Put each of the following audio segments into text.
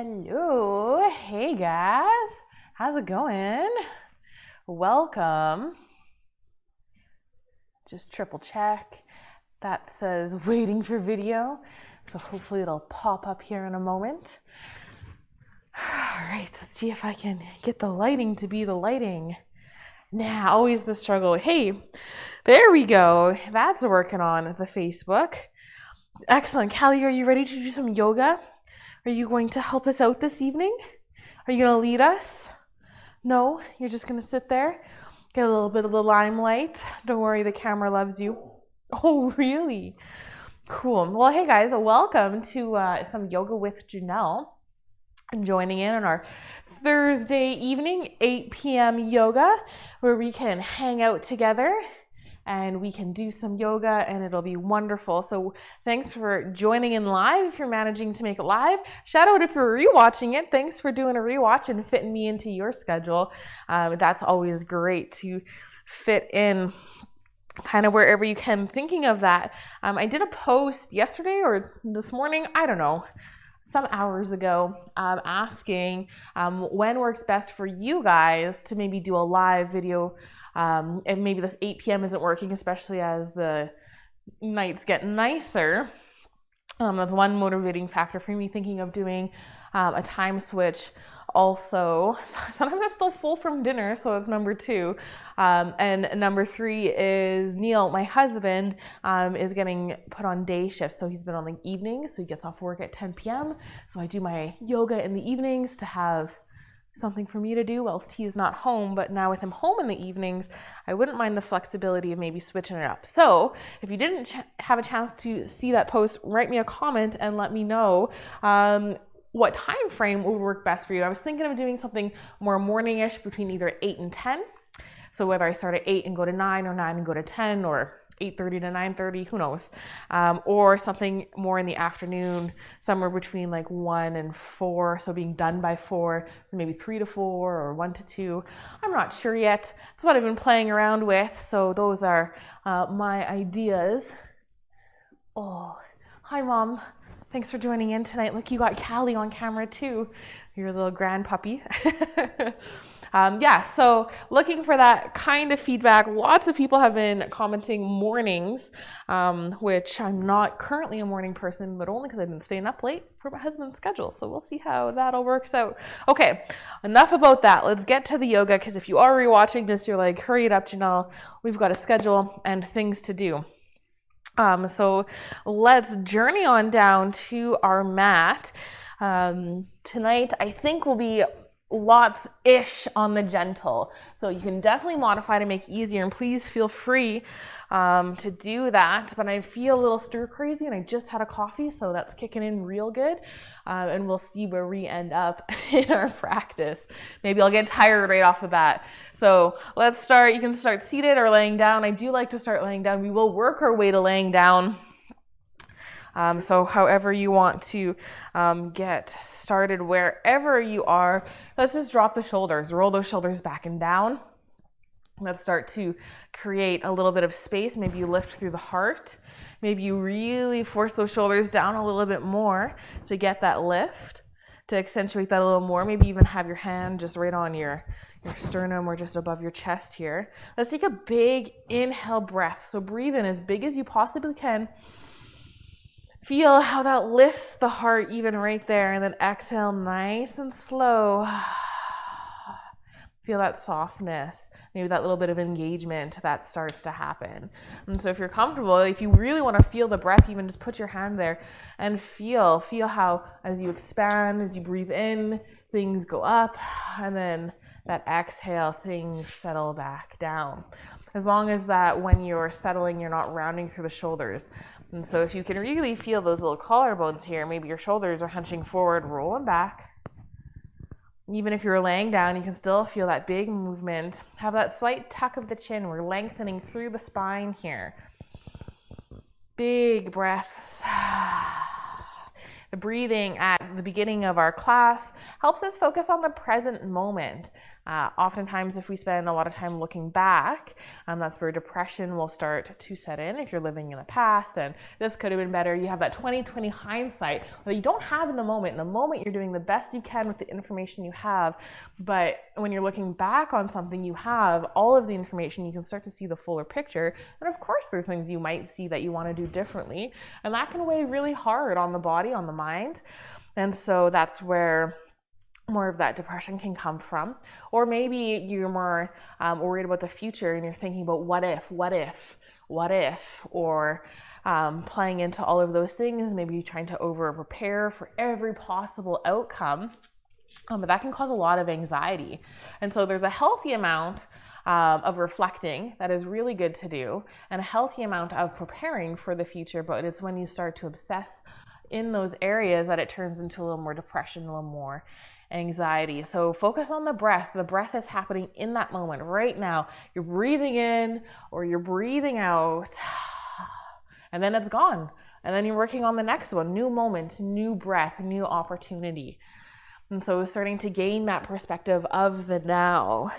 Hello, hey guys, how's it going? Welcome. Just triple check. That says waiting for video, so hopefully it'll pop up here in a moment. All right, let's see if I can get the lighting to be the lighting. Nah, always the struggle. Hey, there we go. That's working on the Facebook. Excellent. Callie, are you ready to do some yoga? Are you going to help us out this evening? Are you going to lead us? No, you're just going to sit there, get a little bit of the limelight. Don't worry, the camera loves you. Oh, really? Cool. Well, hey guys, welcome to some yoga with Janelle. Joining in on our Thursday evening, 8 p.m. yoga, where we can hang out together and we can do some yoga and it'll be wonderful. So thanks for joining in live if you're managing to make it live. Shout out if you're rewatching it. Thanks for doing a rewatch and fitting me into your schedule. That's always great to fit in kind of wherever you can. Thinking of that, I did a post yesterday or this morning, I don't know, some hours ago, asking when works best for you guys to maybe do a live video. And maybe this 8 p.m. isn't working, especially as the nights get nicer. That's one motivating factor for me, thinking of doing a time switch. Also, sometimes I'm still full from dinner, so it's number 2. And number 3 is Neil, my husband, is getting put on day shifts. So he's been on the evenings, so he gets off work at 10 p.m. So I do my yoga in the evenings to have something for me to do whilst he is not home. But now with him home in the evenings, I wouldn't mind the flexibility of maybe switching it up. So if you didn't have a chance to see that post, write me a comment and let me know what time frame would work best for you. I was thinking of doing something more morning-ish between either 8 and 10. So whether I start at 8 and go to 9 or 9 and go to 10 or 8:30 to 9:30, who knows? Or something more in the afternoon, somewhere between like 1 and 4. So being done by 4, so maybe 3 to 4 or 1 to 2. I'm not sure yet. That's what I've been playing around with. So those are my ideas. Oh, hi Mom. Thanks for joining in tonight. Look, you got Callie on camera too. Your little grand puppy. So looking for that kind of feedback. Lots of people have been commenting mornings, which I'm not currently a morning person, but only because I've been staying up late for my husband's schedule. So we'll see how that all works out. Okay, enough about that. Let's get to the yoga, because if you are rewatching this, you're like, hurry it up, Janelle. We've got a schedule and things to do. So let's journey on down to our mat. Tonight, I think will be lots-ish on the gentle. So you can definitely modify to make it easier, and please feel free to do that. But I feel a little stir crazy and I just had a coffee, so that's kicking in real good. And we'll see where we end up in our practice. Maybe I'll get tired right off the bat. So let's start. You can start seated or laying down. I do like to start laying down. We will work our way to laying down. So however you want to get started, wherever you are, let's just drop the shoulders, roll those shoulders back and down. Let's start to create a little bit of space. Maybe you lift through the heart. Maybe you really force those shoulders down a little bit more to get that lift, to accentuate that a little more. Maybe even have your hand just right on your sternum or just above your chest here. Let's take a big inhale breath. So breathe in as big as you possibly can. Feel how that lifts the heart even right there, and then exhale nice and slow. Feel that softness, maybe that little bit of engagement that starts to happen. And so if you're comfortable, if you really want to feel the breath, even just put your hand there and feel how as you expand, as you breathe in, things go up, and then that exhale, things settle back down. As long as that when you're settling, you're not rounding through the shoulders. And so if you can really feel those little collarbones here, maybe your shoulders are hunching forward, roll them back. Even if you're laying down, you can still feel that big movement. Have that slight tuck of the chin. We're lengthening through the spine here. Big breaths. The breathing at the beginning of our class helps us focus on the present moment. Oftentimes, if we spend a lot of time looking back, that's where depression will start to set in. If you're living in the past and this could have been better, you have that 20/20 hindsight that you don't have in the moment. In the moment, you're doing the best you can with the information you have. But when you're looking back on something, you have all of the information, you can start to see the fuller picture. And of course, there's things you might see that you want to do differently. And that can weigh really hard on the body, on the mind. And so that's where more of that depression can come from. Or maybe you're more worried about the future and you're thinking about what if, or playing into all of those things. Maybe you're trying to over prepare for every possible outcome. But that can cause a lot of anxiety. And so there's a healthy amount of reflecting that is really good to do, and a healthy amount of preparing for the future. But it's when you start to obsess in those areas that it turns into a little more depression, a little more anxiety. So focus on the breath. The breath is happening in that moment right now. You're breathing in or you're breathing out, and then it's gone. And then you're working on the next one. New moment, new breath, new opportunity. And so starting to gain that perspective of the now.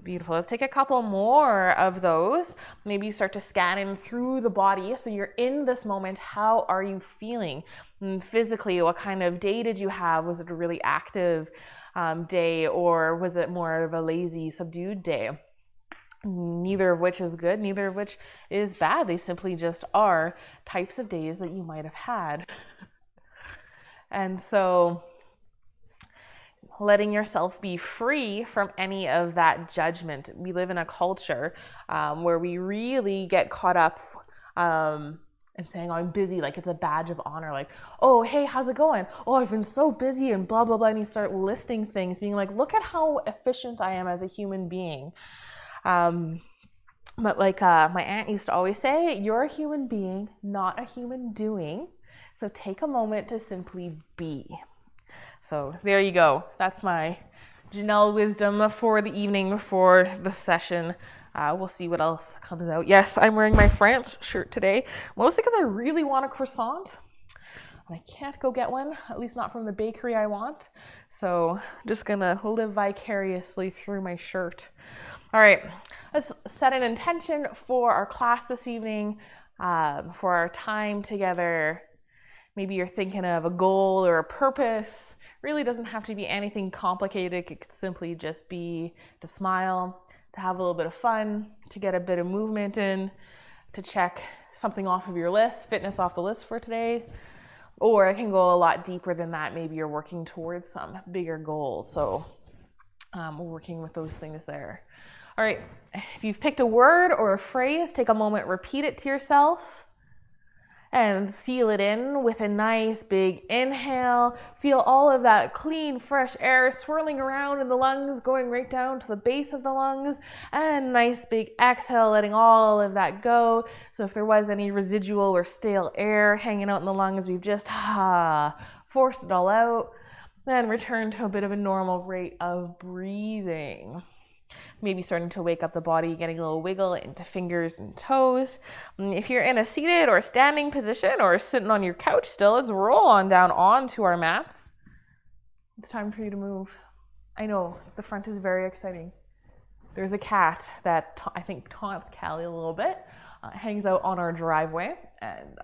Beautiful. Let's take a couple more of those. Maybe you start to scan in through the body. So you're in this moment. How are you feeling? And physically, what kind of day did you have? Was it a really active day, or was it more of a lazy, subdued day? Neither of which is good. Neither of which is bad. They simply just are types of days that you might have had. And so letting yourself be free from any of that judgment. We live in a culture where we really get caught up and saying, oh, I'm busy, like it's a badge of honor, like, oh, hey, how's it going? Oh, I've been so busy and blah, blah, blah. And you start listing things, being like, look at how efficient I am as a human being. But like my aunt used to always say, you're a human being, not a human doing. So take a moment to simply be. So there you go. That's my Janelle wisdom for the evening, for the session. We'll see what else comes out. Yes, I'm wearing my France shirt today, mostly because I really want a croissant. I can't go get one, at least not from the bakery I want. So I'm just going to live vicariously through my shirt. All right, let's set an intention for our class this evening, for our time together. Maybe you're thinking of a goal or a purpose. Really doesn't have to be anything complicated. It could simply just be to smile, to have a little bit of fun, to get a bit of movement in, to check something off of your list, fitness off the list for today. Or it can go a lot deeper than that. Maybe you're working towards some bigger goals. So we're working with those things there. All right, if you've picked a word or a phrase, take a moment, repeat it to yourself, and seal it in with a nice big inhale. Feel all of that clean, fresh air swirling around in the lungs, going right down to the base of the lungs. And nice big exhale, letting all of that go. So if there was any residual or stale air hanging out in the lungs, we've just forced it all out. Then return to a bit of a normal rate of breathing. Maybe starting to wake up the body, getting a little wiggle into fingers and toes. If you're in a seated or standing position or sitting on your couch still, let's roll on down onto our mats. It's time for you to move. I know, the front is very exciting. There's a cat that I think taunts Callie a little bit, hangs out on our driveway, and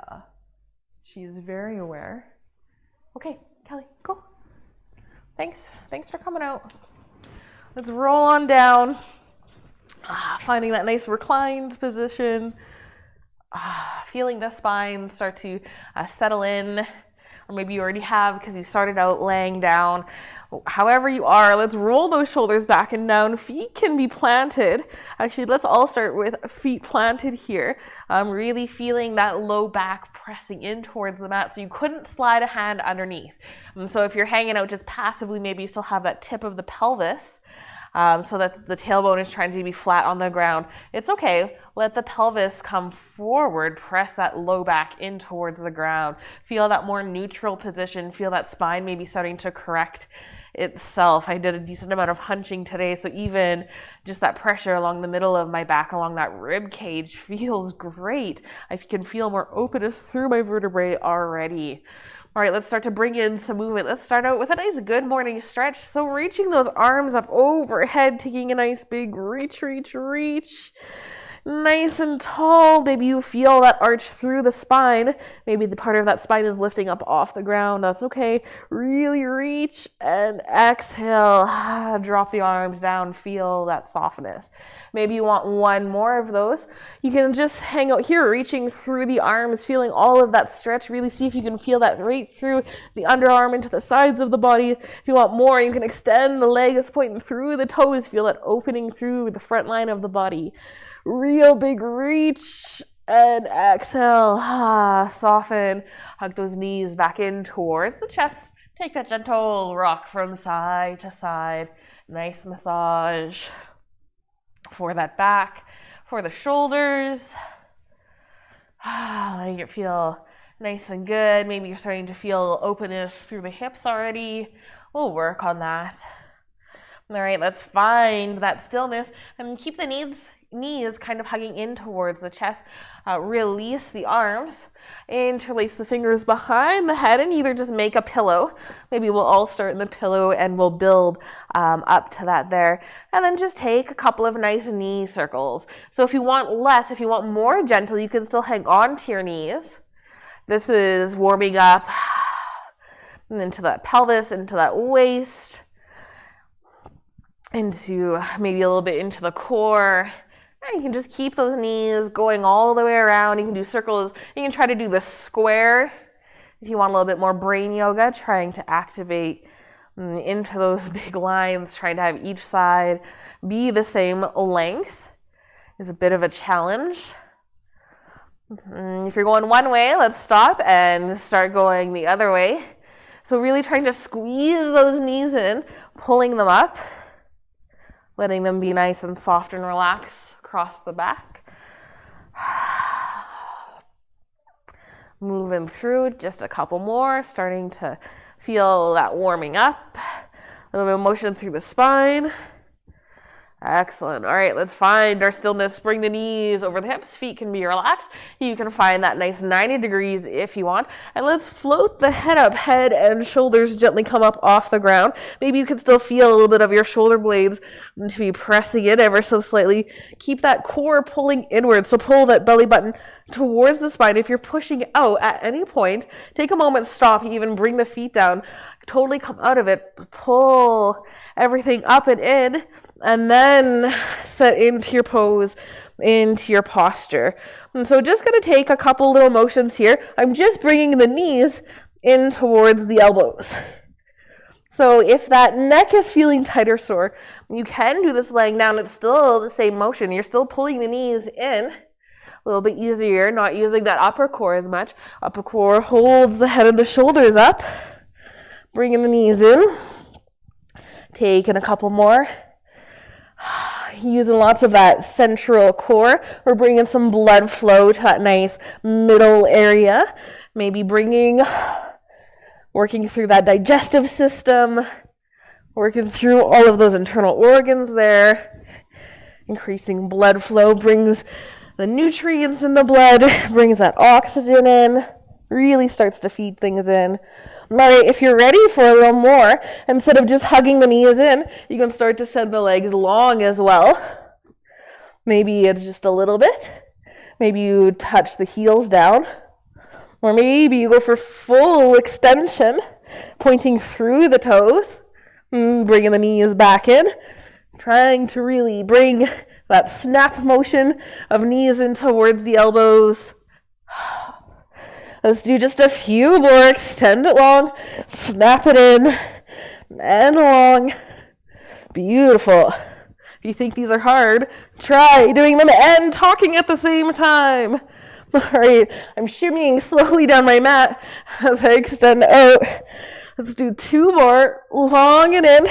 she is very aware. Okay, Callie, go. Thanks for coming out. Let's roll on down, finding that nice reclined position, feeling the spine start to settle in, or maybe you already have because you started out laying down. However you are, let's roll those shoulders back and down. Feet can be planted. Actually, let's all start with feet planted here. Really feeling that low back pressing in towards the mat so you couldn't slide a hand underneath. And so if you're hanging out just passively, maybe you still have that tip of the pelvis, so that the tailbone is trying to be flat on the ground. It's okay. Let the pelvis come forward. Press that low back in towards the ground. Feel that more neutral position. Feel that spine maybe starting to correct itself. I did a decent amount of hunching today, so even just that pressure along the middle of my back, along that rib cage, feels great. I can feel more openness through my vertebrae already. All right, let's start to bring in some movement. Let's start out with a nice good morning stretch. So reaching those arms up overhead, taking a nice big reach. Nice and tall. Maybe you feel that arch through the spine. Maybe the part of that spine is lifting up off the ground. That's okay. Really reach and exhale. Drop the arms down. Feel that softness. Maybe you want one more of those. You can just hang out here, reaching through the arms, feeling all of that stretch. Really see if you can feel that right through the underarm into the sides of the body. If you want more, you can extend the legs pointing through the toes. Feel it opening through the front line of the body. Real big reach and exhale. Soften. Hug those knees back in towards the chest. Take that gentle rock from side to side. Nice massage for that back, for the shoulders. Letting it feel nice and good. Maybe you're starting to feel openness through the hips already. We'll work on that. All right, let's find that stillness and keep the knees kind of hugging in towards the chest. Release the arms, interlace the fingers behind the head, and either just make a pillow. Maybe we'll all start in the pillow and we'll build up to that there. And then just take a couple of nice knee circles. So if you want more gentle, you can still hang on to your knees. This is warming up and into that pelvis, into that waist, into maybe a little bit into the core. You can just keep those knees going all the way around. You can do circles. You can try to do the square if you want a little bit more brain yoga, trying to activate into those big lines, trying to have each side be the same length is a bit of a challenge. If you're going one way, let's stop and start going the other way. So really trying to squeeze those knees in, pulling them up, letting them be nice and soft and relaxed across the back. Moving through just a couple more, starting to feel that warming up. A little bit of motion through the spine. Excellent. All right, let's find our stillness. Bring the knees over the hips. Feet can be relaxed. You can find that nice 90 degrees if you want. And let's float the head up. Head and shoulders gently come up off the ground. Maybe you can still feel a little bit of your shoulder blades to be pressing in ever so slightly. Keep that core pulling inward. So pull that belly button towards the spine. If you're pushing out at any point, take a moment, stop, even bring the feet down. Totally come out of it. Pull everything up and in. And then set into your pose, into your posture. And so just going to take a couple little motions here. I'm just bringing the knees in towards the elbows. So if that neck is feeling tight or sore, you can do this laying down. It's still the same motion. You're still pulling the knees in. A little bit easier, not using that upper core as much. Upper core holds the head and the shoulders up. Bringing the knees in. Taking a couple more. Using lots of that central core. We're bringing some blood flow to that nice middle area. Maybe working through that digestive system. Working through all of those internal organs there. Increasing blood flow brings the nutrients in the blood, brings that oxygen in, really starts to feed things in. But if you're ready for a little more, instead of just hugging the knees in, you can start to send the legs long as well. Maybe it's just a little bit. Maybe you touch the heels down. Or maybe you go for full extension, pointing through the toes, bringing the knees back in, trying to really bring that snap motion of knees in towards the elbows. Let's do just a few more. Extend it long, snap it in, and long. Beautiful. If you think these are hard, try doing them and talking at the same time. All right, I'm shimmying slowly down my mat as I extend out. Let's do two more. Long and in.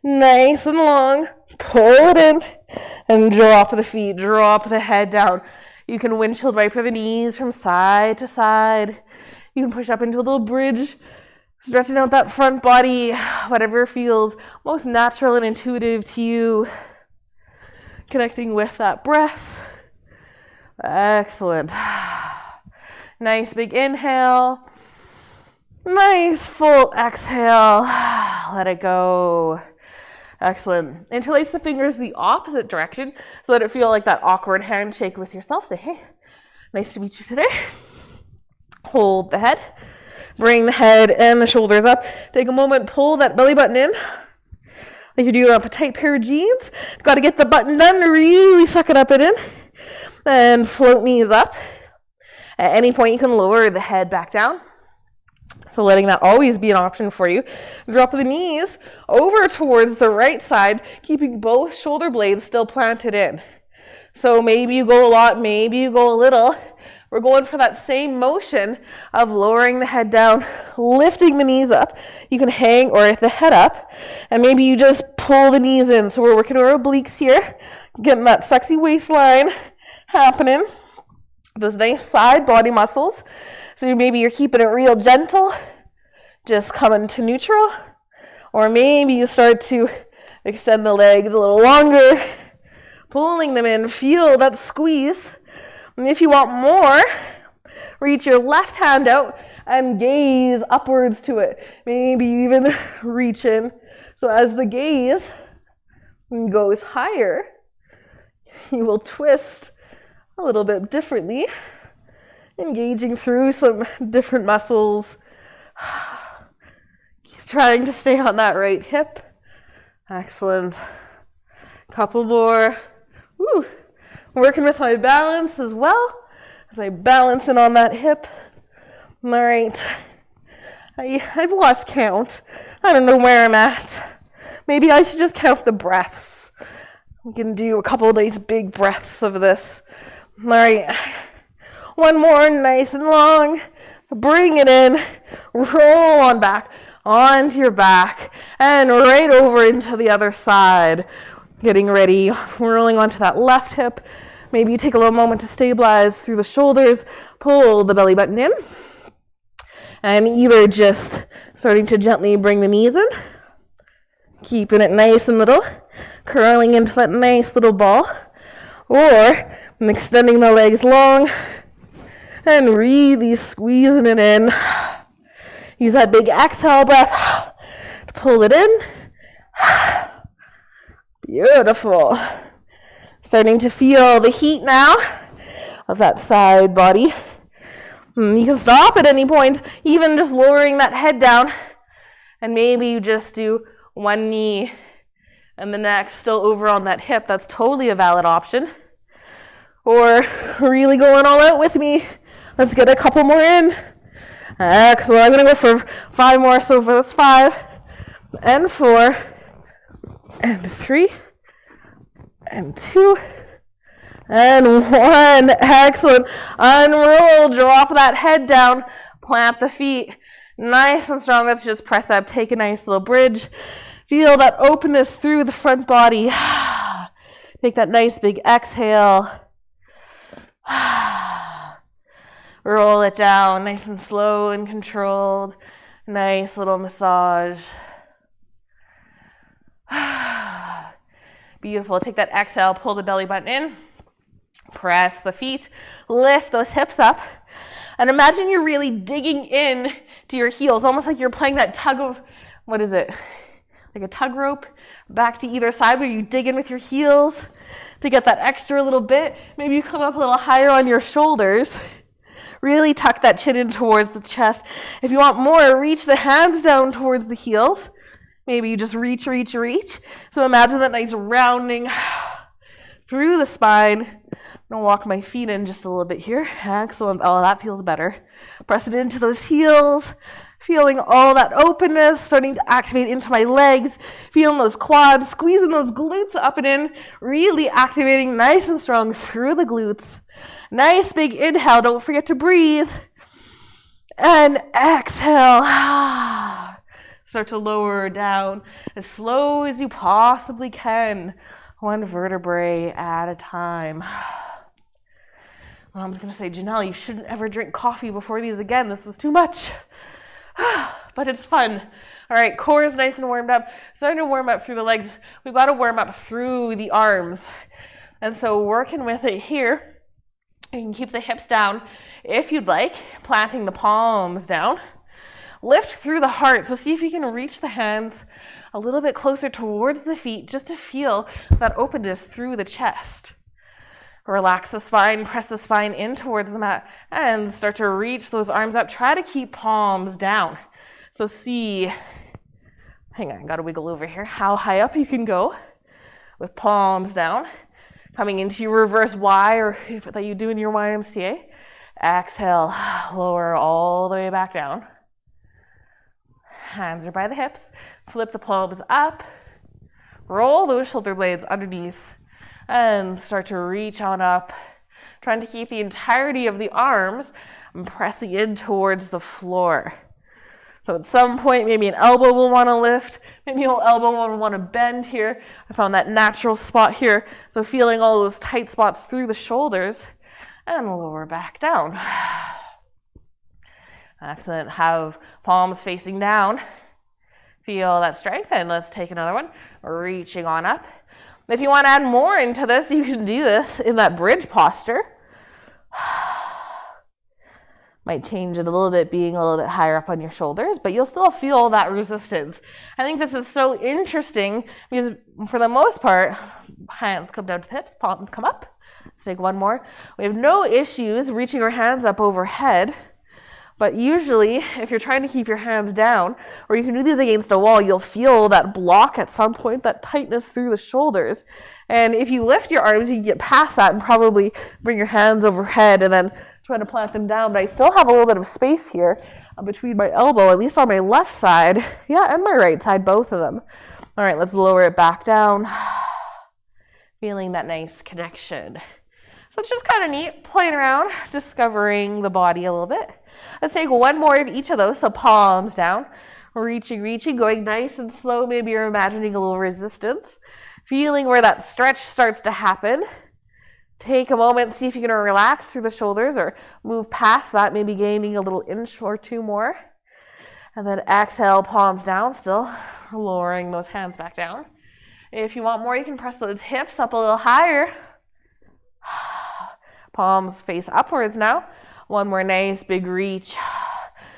Nice and long. Pull it in. And drop the feet, drop the head down. You can windshield wiper the knees from side to side. You can push up into a little bridge, stretching out that front body, whatever feels most natural and intuitive to you. Connecting with that breath. Excellent. Nice big inhale. Nice full exhale. Let it go. Excellent. Interlace the fingers the opposite direction so that it feel like that awkward handshake with yourself. Say, hey, nice to meet you today. Hold the head. Bring the head and the shoulders up. Take a moment, pull that belly button in. Like you're doing up a tight pair of jeans. Got to get the button done. Really suck it up and in. And float knees up. At any point, you can lower the head back down. So letting that always be an option for you. Drop the knees over towards the right side, keeping both shoulder blades still planted in. So maybe you go a lot, maybe you go a little. We're going for that same motion of lowering the head down, lifting the knees up. You can hang or the head up, and maybe you just pull the knees in. So we're working our obliques here, getting that sexy waistline happening. Those nice side body muscles. So maybe you're keeping it real gentle, just coming to neutral. Or maybe you start to extend the legs a little longer, pulling them in. Feel that squeeze. And if you want more, reach your left hand out and gaze upwards to it. Maybe even reach in. So as the gaze goes higher, you will twist a little bit differently, engaging through some different muscles. He's trying to stay on that right hip. Excellent. Couple more. Woo. Working with my balance as well, as I balance in on that hip. All right. I've lost count. I don't know where I'm at. Maybe I should just count the breaths. We can do a couple of these big breaths of this. All right. One more, nice and long. Bring it in. Roll on back, onto your back, and right over into the other side. Getting ready, rolling onto that left hip. Maybe you take a little moment to stabilize through the shoulders, pull the belly button in, and either just starting to gently bring the knees in, keeping it nice and little, curling into that nice little ball, or extending the legs long and really squeezing it in. Use that big exhale breath to pull it in. Beautiful. Starting to feel the heat now of that side body. You can stop at any point, even just lowering that head down. And maybe you just do one knee and the next still over on that hip. That's totally a valid option. Or really going all out with me. Let's get a couple more in. Excellent. I'm going to go for 5 more. So that's 5 and 4 and 3 and 2 and 1. Excellent. Unroll. Drop that head down. Plant the feet. Nice and strong. Let's just press up. Take a nice little bridge. Feel that openness through the front body. Take that nice big exhale. Roll it down nice and slow and controlled. Nice little massage. Beautiful. Take that exhale, pull the belly button in. Press the feet, lift those hips up. And imagine you're really digging in to your heels, almost like you're playing that tug of, what is it? Like a tug rope back to either side where you dig in with your heels to get that extra little bit. Maybe you come up a little higher on your shoulders. Really tuck that chin in towards the chest. If you want more, reach the hands down towards the heels. Maybe you just reach. So imagine that nice rounding through the spine. I'm going to walk my feet in just a little bit here. Excellent. Oh, that feels better. Press it into those heels. Feeling all that openness starting to activate into my legs. Feeling those quads, squeezing those glutes up and in. Really activating nice and strong through the glutes. Nice big inhale. Don't forget to breathe. And exhale. Start to lower down as slow as you possibly can. one vertebrae at a time. Mom's gonna say, Janelle, you shouldn't ever drink coffee before these again. This was too much. But it's fun. All right, core is nice and warmed up. Starting to warm up through the legs. We've got to warm up through the arms. And so working with it here, you can keep the hips down if you'd like, planting the palms down. Lift through the heart. So see if you can reach the hands a little bit closer towards the feet just to feel that openness through the chest. Relax the spine, press the spine in towards the mat, and start to reach those arms up. Try to keep palms down. So see, hang on, gotta wiggle over here, how high up you can go with palms down. Coming into your reverse Y, or that you do in your YMCA. Exhale, lower all the way back down. Hands are by the hips. Flip the palms up. Roll those shoulder blades underneath. And start to reach on up, trying to keep the entirety of the arms pressing in towards the floor. So at some point, maybe an elbow will want to lift, maybe your elbow will want to bend here. I found that natural spot here. So feeling all those tight spots through the shoulders and lower back down. Excellent. Have palms facing down. Feel that strength, and let's take another one. Reaching on up. If you want to add more into this, you can do this in that bridge posture. Might change it a little bit, being a little bit higher up on your shoulders, but you'll still feel that resistance. I think this is so interesting because for the most part, hands come down to the hips, palms come up. Let's take one more. We have no issues reaching our hands up overhead. But usually, if you're trying to keep your hands down, or you can do these against a wall, you'll feel that block at some point, that tightness through the shoulders. And if you lift your arms, you can get past that and probably bring your hands overhead and then try to plant them down. But I still have a little bit of space here between my elbow, at least on my left side, and my right side, both of them. All right, let's lower it back down. Feeling that nice connection. So it's just kind of neat, playing around, discovering the body a little bit. Let's take one more of each of those. So palms down, reaching, going nice and slow. Maybe you're imagining a little resistance. Feeling where that stretch starts to happen. Take a moment, see if you can relax through the shoulders or move past that, maybe gaining a little inch or two more. And then exhale, palms down, still lowering those hands back down. If you want more, you can press those hips up a little higher. Palms face upwards now. One more nice big reach.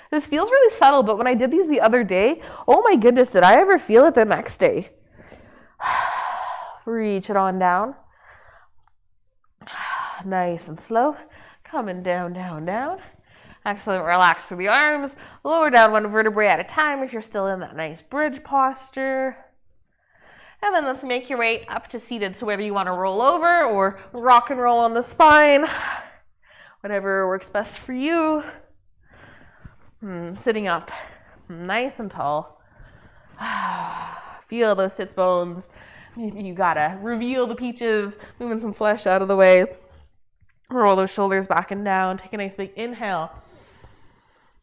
This feels really subtle, but when I did these the other day, oh my goodness, did I ever feel it the next day? Reach it on down. Nice and slow. Coming down, down, down. Excellent. Relax through the arms. Lower down one vertebrae at a time if you're still in that nice bridge posture. And then let's make your way up to seated. So whether you want to roll over or rock and roll on the spine, whatever works best for you. Sitting up, nice and tall. Feel those sits bones. Maybe you gotta reveal the peaches, moving some flesh out of the way. Roll those shoulders back and down. Take a nice big inhale.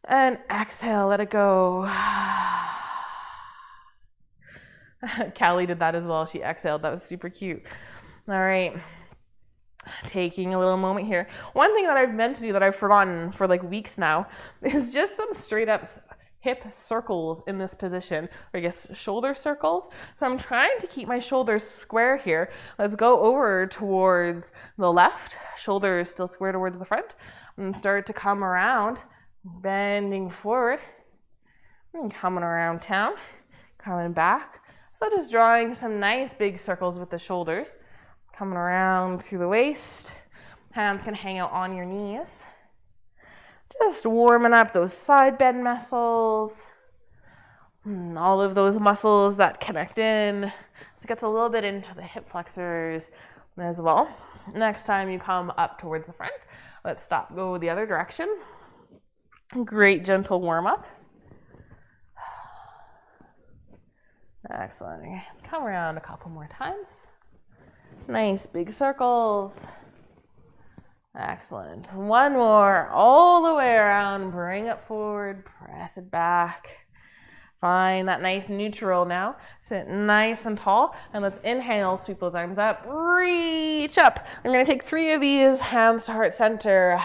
And exhale, let it go. Callie did that as well. She exhaled. That was super cute. All right. Taking a little moment here. One thing that I've meant to do that I've forgotten for like weeks now is just some straight up hip circles in this position, or I guess shoulder circles. So I'm trying to keep my shoulders square here. Let's go over towards the left. Shoulders still square towards the front. And start to come around, bending forward, and coming around town, coming back. So just drawing some nice big circles with the shoulders. Coming around through the waist. Hands can hang out on your knees. Just warming up those side bend muscles. All of those muscles that connect in. So it gets a little bit into the hip flexors as well. Next time you come up towards the front, let's stop, go the other direction. Great gentle warm up. Excellent. Come around a couple more times. Nice big circles. Excellent. One more all the way around. Bring it forward. Press it back. Find that nice neutral now. Sit nice and tall. And let's inhale, sweep those arms up, reach up. I'm going to take 3 of these, hands to heart center.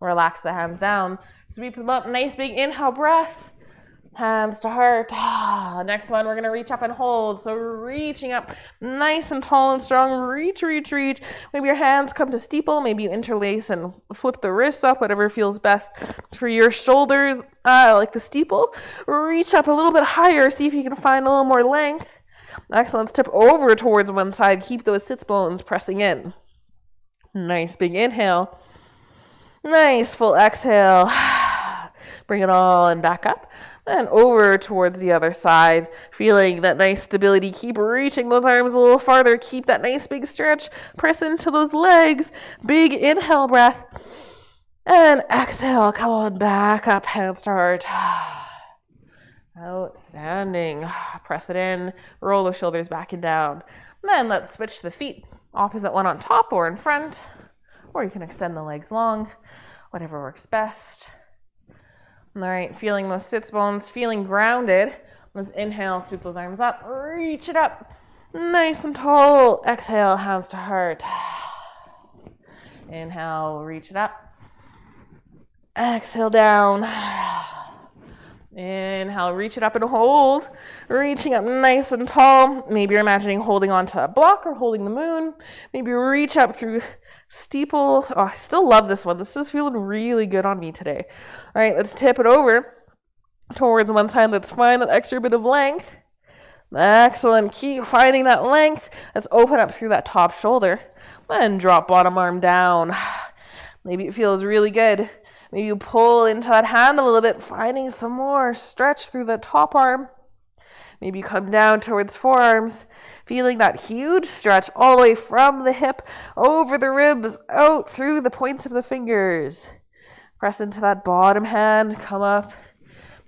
Relax the hands down. Sweep them up, nice big inhale breath. Hands to heart. Next one, we're going to reach up and hold. So reaching up nice and tall and strong. Reach, reach, reach. Maybe your hands come to steeple. Maybe you interlace and flip the wrists up, whatever feels best for your shoulders. Like the steeple. Reach up a little bit higher. See if you can find a little more length. Excellent. Let's tip over towards one side. Keep those sits bones pressing in. Nice big inhale. Nice full exhale. Bring it all and back up. Then over towards the other side, feeling that nice stability. Keep reaching those arms a little farther. Keep that nice big stretch. Press into those legs. Big inhale breath. And exhale. Come on back up. Hands to heart. Outstanding. Press it in. Roll those shoulders back and down. Then let's switch to the feet. Opposite one on top or in front. Or you can extend the legs long. Whatever works best. All right, feeling those sits bones, feeling grounded. Let's inhale, sweep those arms up, reach it up. Nice and tall. Exhale, hands to heart. Inhale, reach it up. Exhale, down. Inhale, reach it up and hold. Reaching up nice and tall. Maybe you're imagining holding onto a block or holding the moon. Maybe reach up through steeple. Oh, I still love this one. This is feeling really good on me today. All right, let's tip it over towards one side. Let's find that extra bit of length. Excellent. Keep finding that length. Let's open up through that top shoulder. Then drop bottom arm down. Maybe it feels really good. Maybe you pull into that hand a little bit, finding some more stretch through the top arm. Maybe you come down towards forearms, feeling that huge stretch all the way from the hip, over the ribs, out through the points of the fingers. Press into that bottom hand, come up,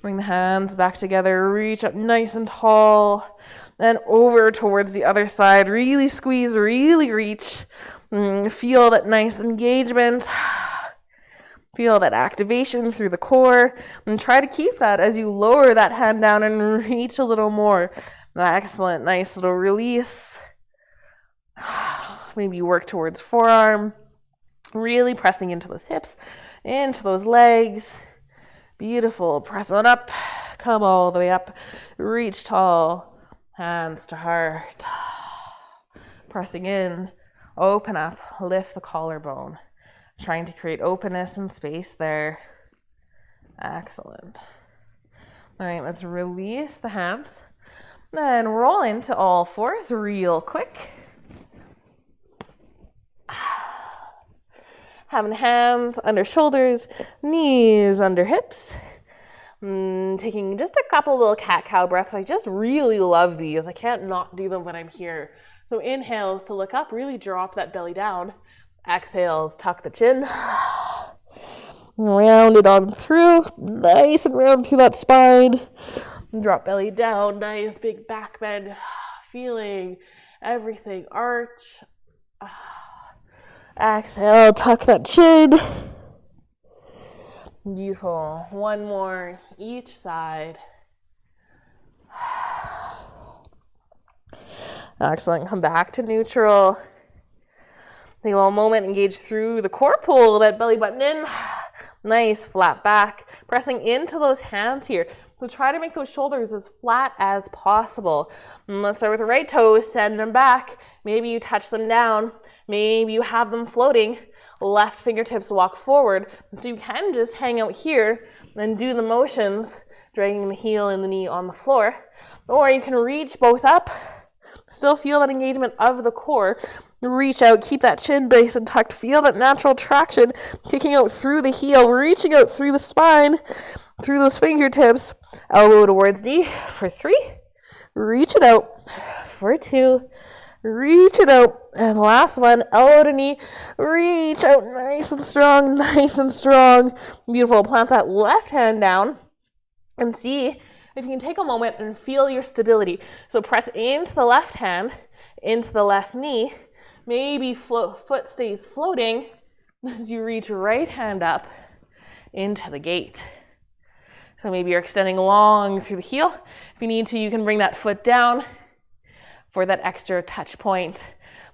bring the hands back together, reach up nice and tall, then over towards the other side. Really squeeze, really reach. Feel that nice engagement. Feel that activation through the core, and try to keep that as you lower that hand down and reach a little more. Excellent. Nice little release. Maybe you work towards forearm, really pressing into those hips, into those legs. Beautiful. Press on up. Come all the way up. Reach tall. Hands to heart. Pressing in. Open up. Lift the collarbone. Trying to create openness and space there. Excellent. All right, let's release the hands. Then roll into all fours real quick. Having hands under shoulders, knees under hips. Taking just a couple little cat-cow breaths. I just really love these. I can't not do them when I'm here. So inhales to look up, really drop that belly down. Exhales, tuck the chin. Round it on through. Nice and round through that spine. Drop belly down. Nice big back bend. Feeling everything arch. Exhale, tuck that chin. Beautiful. One more each side. Excellent. Come back to neutral. Take a little moment, engage through the core, pull that belly button in. Nice, flat back. Pressing into those hands here. So try to make those shoulders as flat as possible. And let's start with the right toes, send them back. Maybe you touch them down. Maybe you have them floating. Left fingertips walk forward. So you can just hang out here and do the motions, dragging the heel and the knee on the floor. Or you can reach both up. Still feel that engagement of the core. Reach out, keep that chin base and tucked. Feel that natural traction, kicking out through the heel, reaching out through the spine, through those fingertips. Elbow towards knee for 3. Reach it out for 2. Reach it out. And last one, elbow to knee. Reach out nice and strong, nice and strong. Beautiful. Plant that left hand down and see if you can take a moment and feel your stability. So press into the left hand, into the left knee. Maybe foot stays floating as you reach right hand up into the gate. So maybe you're extending long through the heel. If you need to, you can bring that foot down for that extra touch point.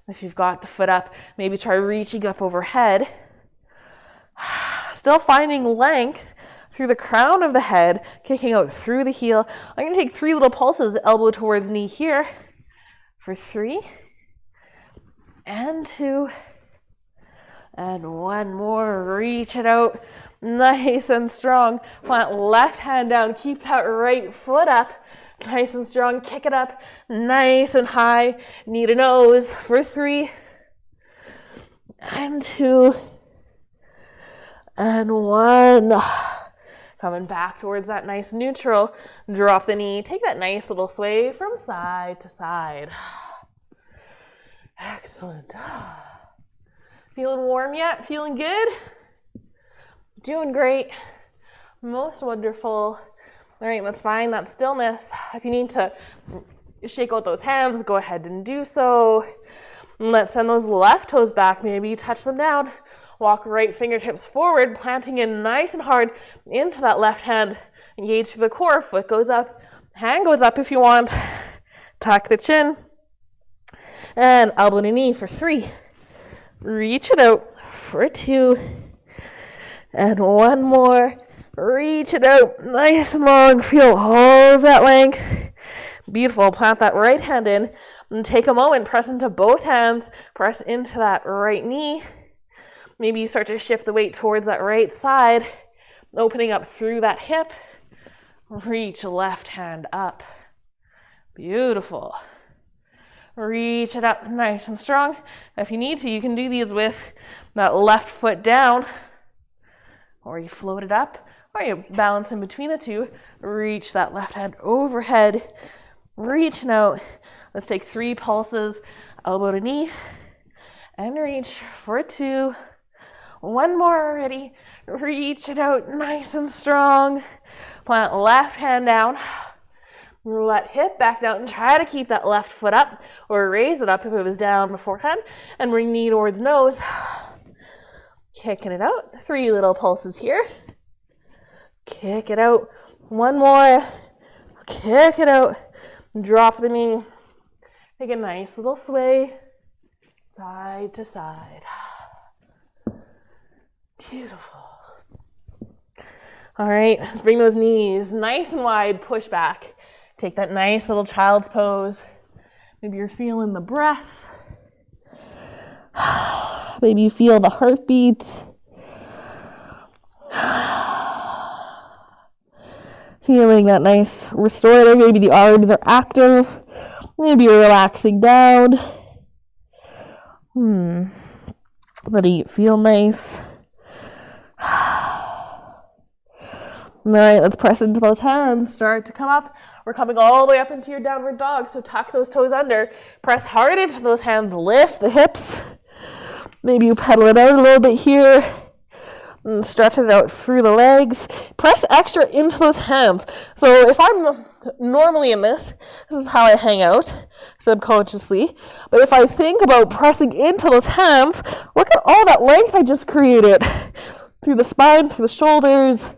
If you've got the foot up, maybe try reaching up overhead. Still finding length through the crown of the head, kicking out through the heel. I'm going to take 3 little pulses, elbow towards knee here, for 3, and 2, and 1 more. Reach it out, nice and strong. Plant left hand down, keep that right foot up, nice and strong. Kick it up, nice and high. Knee to nose for 3, and 2, and 1. Coming back towards that nice neutral. Drop the knee. Take that nice little sway from side to side. Excellent. Feeling warm yet? Feeling good? Doing great. Most wonderful. All right, let's find that stillness. If you need to shake out those hands, go ahead and do so. Let's send those left toes back. Maybe touch them down. Walk right fingertips forward, planting in nice and hard into that left hand. Engage through the core. Foot goes up. Hand goes up if you want. Tuck the chin. And elbow to knee for 3. Reach it out for 2. And 1 more. Reach it out. Nice and long. Feel all of that length. Beautiful. Plant that right hand in. And take a moment. Press into both hands. Press into that right knee. Maybe you start to shift the weight towards that right side, opening up through that hip. Reach left hand up. Beautiful. Reach it up nice and strong. If you need to, you can do these with that left foot down, or you float it up, or you balance in between the two. Reach that left hand overhead. Reaching out. Let's take 3 pulses, elbow to knee, and reach for 2. 1 more already. Reach it out nice and strong. Plant left hand down. Let hip back down and try to keep that left foot up, or raise it up if it was down beforehand, and bring knee towards nose. Kicking it out. 3 little pulses here. Kick it out. 1 more. Kick it out. Drop the knee. Take a nice little sway side to side. Beautiful. All right, let's bring those knees nice and wide, push back. Take that nice little child's pose. Maybe you're feeling the breath. Maybe you feel the heartbeat. Feeling that nice restorative. Maybe the arms are active. Maybe you're relaxing down. Letting it feel nice. All right, let's press into those hands. Start to come up. We're coming all the way up into your downward dog. So tuck those toes under. Press hard into those hands. Lift the hips. Maybe you pedal it out a little bit here. And stretch it out through the legs. Press extra into those hands. So if I'm normally in this is how I hang out subconsciously. But if I think about pressing into those hands, look at all that length I just created. Through the spine, through the shoulders.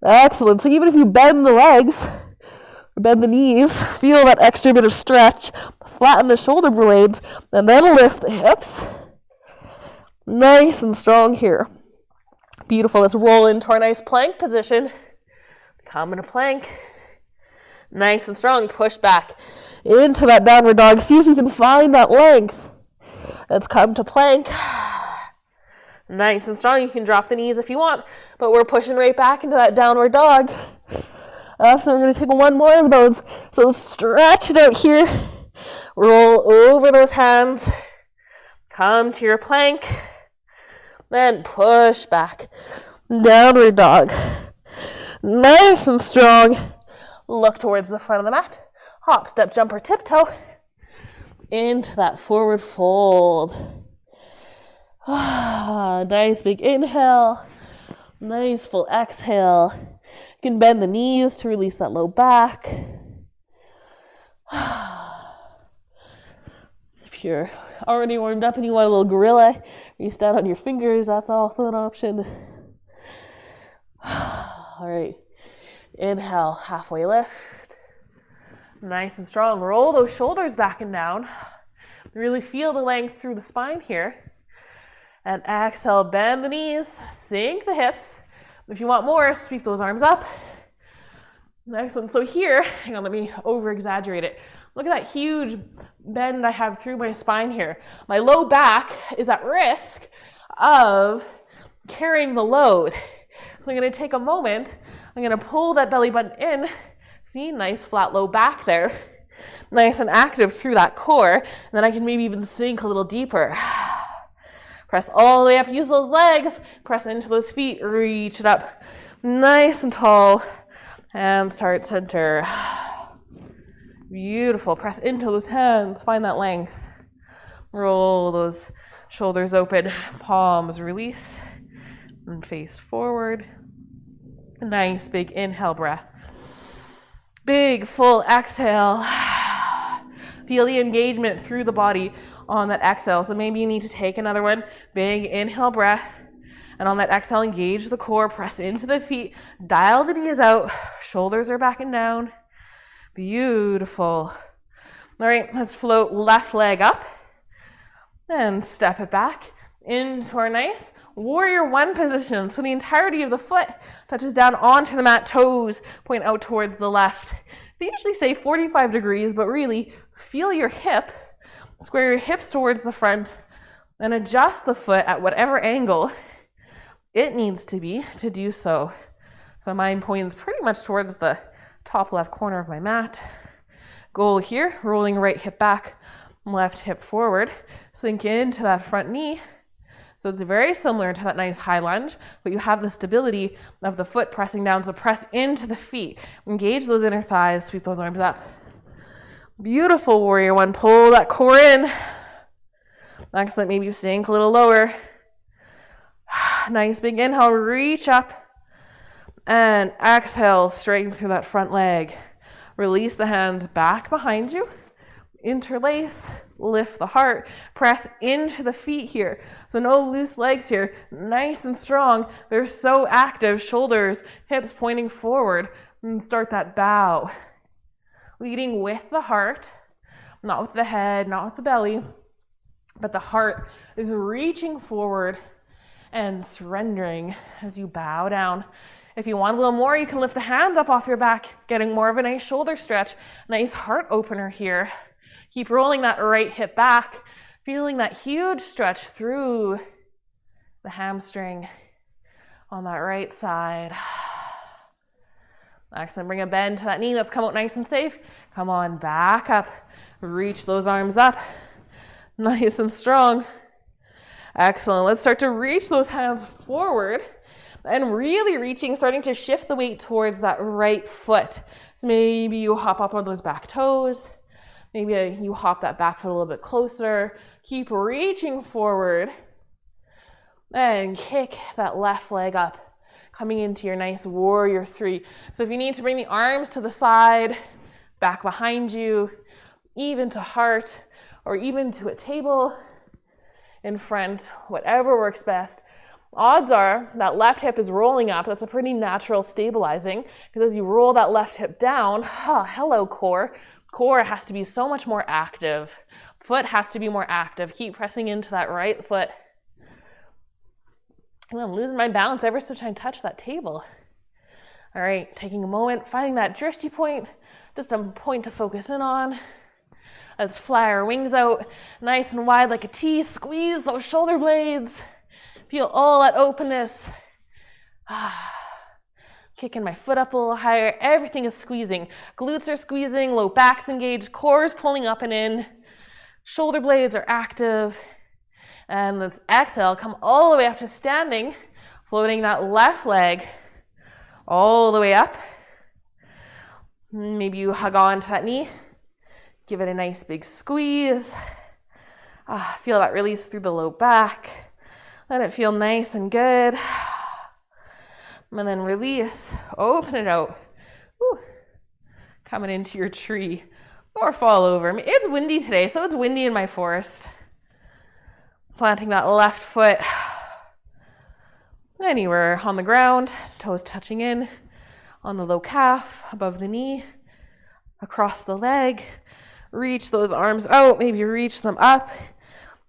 Excellent. So even if you bend the legs, or bend the knees, feel that extra bit of stretch, flatten the shoulder blades, and then lift the hips. Nice and strong here. Beautiful. Let's roll into our nice plank position. Come into plank. Nice and strong. Push back into that downward dog. See if you can find that length. Let's come to plank. Nice and strong. You can drop the knees if you want, but we're pushing right back into that downward dog. So I'm going to take 1 more of those. So stretch it out here. Roll over those hands. Come to your plank. Then push back. Downward dog. Nice and strong. Look towards the front of the mat. Hop, step, jump, or tiptoe. Into that forward fold. Nice big inhale. Nice full exhale. You can bend the knees to release that low back. If you're already warmed up and you want a little gorilla, or you stand on your fingers, that's also an option. All right. Inhale, halfway lift. Nice and strong. Roll those shoulders back and down. Really feel the length through the spine here. And exhale, bend the knees, sink the hips. If you want more, sweep those arms up. Excellent. So here, hang on, let me over-exaggerate it. Look at that huge bend I have through my spine here. My low back is at risk of carrying the load. So I'm going to take a moment. I'm going to pull that belly button in. See, nice flat low back there. Nice and active through that core. And then I can maybe even sink a little deeper. Press all the way up. Use those legs. Press into those feet. Reach it up. Nice and tall. Hands to heart center. Beautiful. Press into those hands. Find that length. Roll those shoulders open. Palms release. And face forward. Nice big inhale breath. Big full exhale. Feel the engagement through the body on that exhale. So maybe you need to take another one. Big inhale breath. And on that exhale, engage the core. Press into the feet. Dial the knees out. Shoulders are back and down. Beautiful. All right, let's float left leg up. And step it back into our nice warrior one position. So the entirety of the foot touches down onto the mat. Toes point out towards the left. They usually say 45 degrees, but really feel your hip. Square your hips towards the front and adjust the foot at whatever angle it needs to be to do so. So mine points pretty much towards the top left corner of my mat. Goal here, rolling right hip back, left hip forward. Sink into that front knee. So it's very similar to that nice high lunge, but you have the stability of the foot pressing down. So press into the feet. Engage those inner thighs, sweep those arms up. Beautiful warrior one. Pull that core in. Excellent. Maybe you sink a little lower. Nice big inhale. Reach up. And exhale, straighten through that front leg. Release the hands back behind you. Interlace. Lift the heart. Press into the feet here. So no loose legs here. Nice and strong. They're so active. Shoulders, hips pointing forward. And start that bow. Leading with the heart. Not with the head, not with the belly. But the heart is reaching forward and surrendering as you bow down. If you want a little more, you can lift the hands up off your back, getting more of a nice shoulder stretch. Nice heart opener here. Keep rolling that right hip back, feeling that huge stretch through the hamstring on that right side. Excellent. Bring a bend to that knee. Let's come out nice and safe. Come on, back up. Reach those arms up. Nice and strong. Excellent. Let's start to reach those hands forward and really reaching, starting to shift the weight towards that right foot. So maybe you hop up on those back toes. Maybe you hop that back foot a little bit closer. Keep reaching forward and kick that left leg up, coming into your nice warrior three. So if you need to bring the arms to the side, back behind you, even to heart, or even to a table in front, whatever works best. Odds are that left hip is rolling up. That's a pretty natural stabilizing, because as you roll that left hip down, hello core. Core has to be so much more active. Foot has to be more active. Keep pressing into that right foot. I'm losing my balance ever since I touch that table. All right, taking a moment, finding that drishti point, just a point to focus in on. Let's fly our wings out nice and wide like a T. Squeeze those shoulder blades. Feel all that openness. Kicking my foot up a little higher. Everything is squeezing. Glutes are squeezing, low back's engaged, core is pulling up and in. Shoulder blades are active. And let's exhale, come all the way up to standing, floating that left leg all the way up. Maybe you hug on to that knee. Give it a nice big squeeze. Feel that release through the low back. Let it feel nice and good. And then release, open it out. Woo. Coming into your tree or fall over. It's windy today, so it's windy in my forest. Planting that left foot anywhere on the ground, toes touching in. on the low calf, above the knee, across the leg. Reach those arms out, maybe reach them up.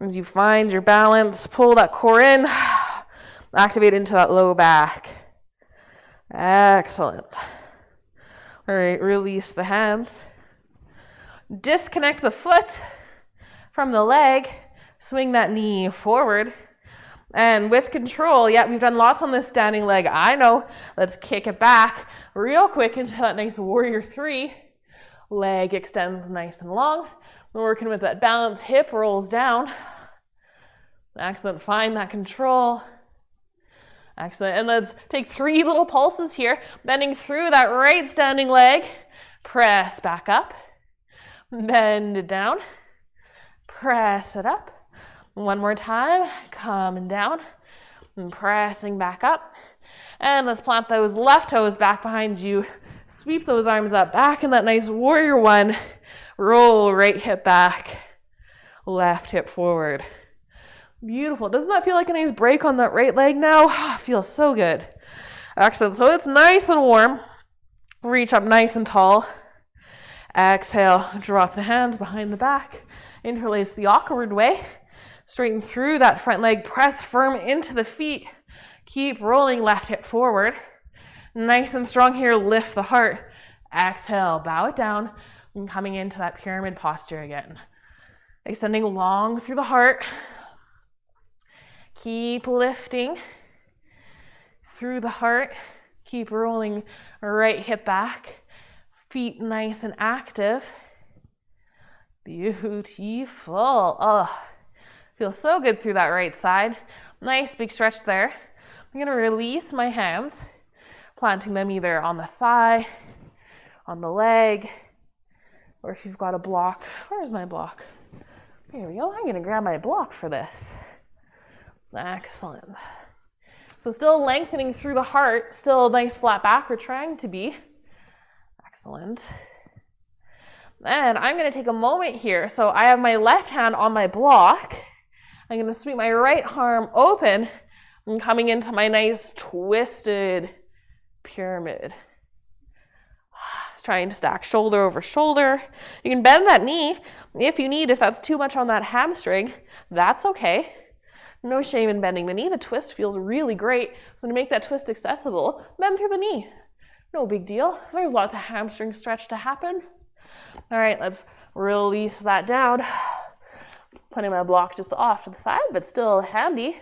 As you find your balance, pull that core in, activate into that low back. Excellent. All right, release the hands. Disconnect the foot from the leg, swing that knee forward. And with control, yeah, we've done lots on this standing leg, I know. Let's kick it back real quick into that nice warrior three. Leg extends nice and long. We're working with that balance, hip rolls down. Excellent, find that control. Excellent, and let's take 3 little pulses here, bending through that right standing leg. Press back up, bend it down, press it up. One more time, coming down and pressing back up. And let's plant those left toes back behind you. Sweep those arms up, back in that nice warrior one. Roll right hip back, left hip forward. Beautiful. Doesn't that feel like a nice break on that right leg now? Feels so good. Excellent. So it's nice and warm. Reach up nice and tall. Exhale, drop the hands behind the back. Interlace the awkward way. Straighten through that front leg. Press firm into the feet. Keep rolling left hip forward. Nice and strong here. Lift the heart. Exhale, bow it down. And coming into that pyramid posture again. Extending long through the heart. Keep lifting through the heart. Keep rolling right hip back. Feet nice and active. Beautiful. Oh, feels so good through that right side. Nice big stretch there. I'm going to release my hands, planting them either on the thigh, on the leg, or if you've got a block. Where's my block? There we go. I'm going to grab my block for this. Excellent. So still lengthening through the heart, still a nice flat back we're trying to be. Excellent. And I'm going to take a moment here. So I have my left hand on my block. I'm going to sweep my right arm open and coming into my nice twisted pyramid. Just trying to stack shoulder over shoulder. You can bend that knee if you need. If that's too much on that hamstring, that's okay. No shame in bending the knee. The twist feels really great. So to make that twist accessible, bend through the knee. No big deal. There's lots of hamstring stretch to happen. All right, let's release that down. Putting my block just off to the side, but still handy.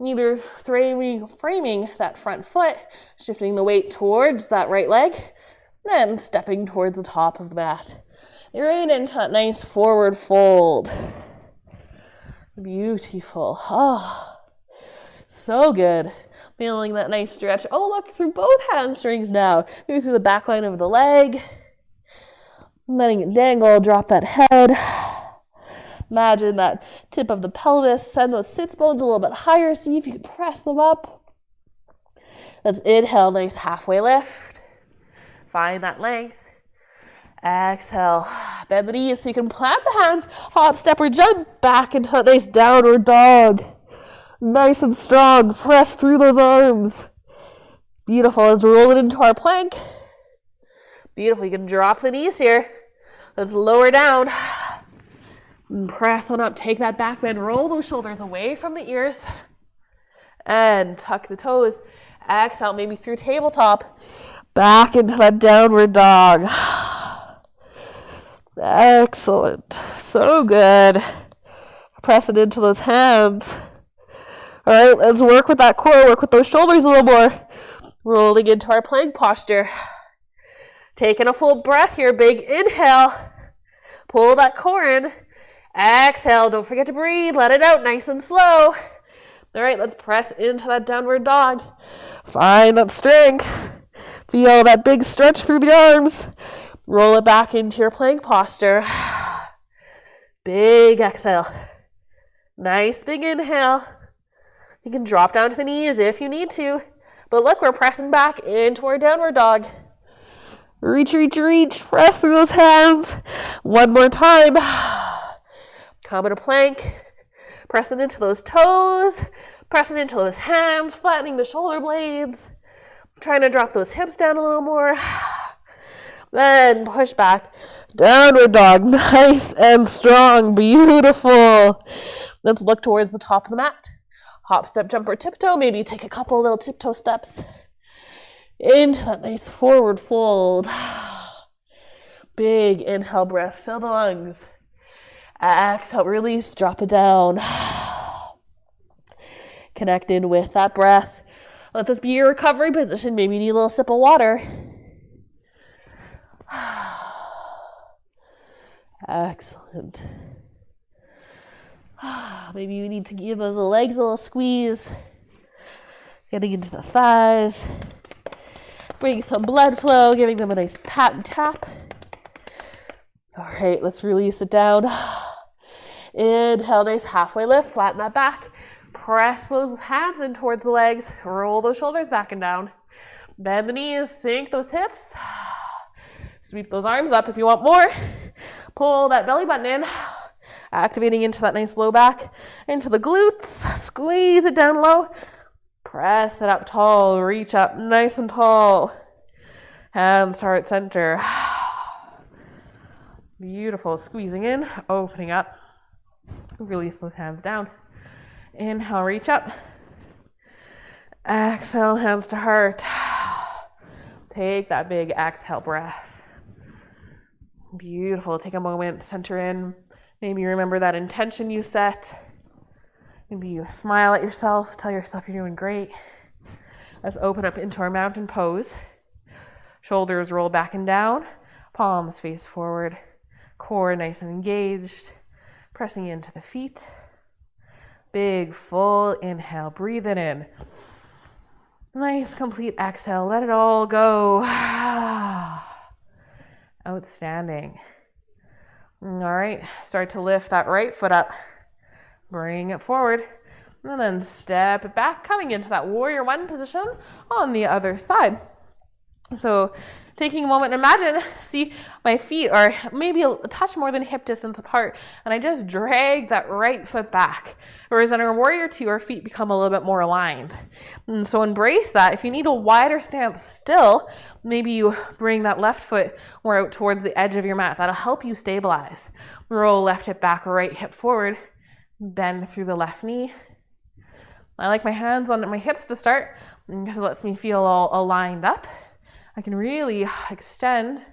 Either framing that front foot, shifting the weight towards that right leg, then stepping towards the top of that. You're right into that nice forward fold. Beautiful. Oh, so good. Feeling that nice stretch. Oh, look, through both hamstrings now. Maybe through the back line of the leg. Letting it dangle, drop that head. Imagine that tip of the pelvis. Send those sits bones a little bit higher. See if you can press them up. Let's inhale, nice halfway lift. Find that length. Exhale, bend the knees so you can plant the hands, hop, step, or jump back into that nice downward dog. Nice and strong, press through those arms. Beautiful, let's roll it into our plank. Beautiful, you can drop the knees here. Let's lower down. And press on up, take that back bend, roll those shoulders away from the ears. And tuck the toes. Exhale, maybe through tabletop. Back into that downward dog. Excellent. So good. Press it into those hands. All right, let's work with that core, work with those shoulders a little more. Rolling into our plank posture. Taking a full breath here, big inhale. Pull that core in. Exhale, don't forget to breathe. Let it out nice and slow. All right, let's press into that downward dog. Find that strength. Feel that big stretch through the arms. Roll it back into your plank posture. Big exhale. Nice big inhale. You can drop down to the knees if you need to. But look, we're pressing back into our downward dog. Reach, reach, reach. Press through those hands. One more time. Come into plank. Pressing into those toes. Pressing into those hands. Flattening the shoulder blades. Trying to drop those hips down a little more. Then push back. Downward dog. Nice and strong. Beautiful. Let's look towards the top of the mat. Hop, step, jump, or tiptoe. Maybe take a couple little tiptoe steps into that nice forward fold. Big inhale breath. Fill the lungs. Exhale, release, drop it down. Connected with that breath. Let this be your recovery position. Maybe you need a little sip of water. Excellent. Maybe you need to give those legs a little squeeze. Getting into the thighs. Bring some blood flow, giving them a nice pat and tap. All right, let's release it down. Inhale, nice halfway lift, flatten that back. Press those hands in towards the legs. Roll those shoulders back and down. Bend the knees, sink those hips. Sweep those arms up if you want more. Pull that belly button in. Activating into that nice low back, into the glutes. Squeeze it down low. Press it up tall. Reach up nice and tall. Hands heart center. Beautiful. Squeezing in, opening up. Release those hands down. Inhale, reach up. Exhale, hands to heart. Take that big exhale breath. Beautiful. Take a moment, center in. Maybe remember that intention you set. Maybe you smile at yourself, tell yourself you're doing great. Let's open up into our mountain pose. Shoulders roll back and down. Palms face forward. Core nice and engaged. Pressing into the feet. Big full inhale. Breathe it in. Nice complete exhale. Let it all go. Outstanding. All right. Start to lift that right foot up. Bring it forward. And then step it back, coming into that warrior one position on the other side. So taking a moment, imagine, see my feet are maybe a touch more than hip distance apart, and I just drag that right foot back. Whereas in our warrior two, our feet become a little bit more aligned. And so embrace that. If you need a wider stance still, maybe you bring that left foot more out towards the edge of your mat. That'll help you stabilize. Roll left hip back, right hip forward. Bend through the left knee. I like my hands on my hips to start because it lets me feel all aligned up. I can really extend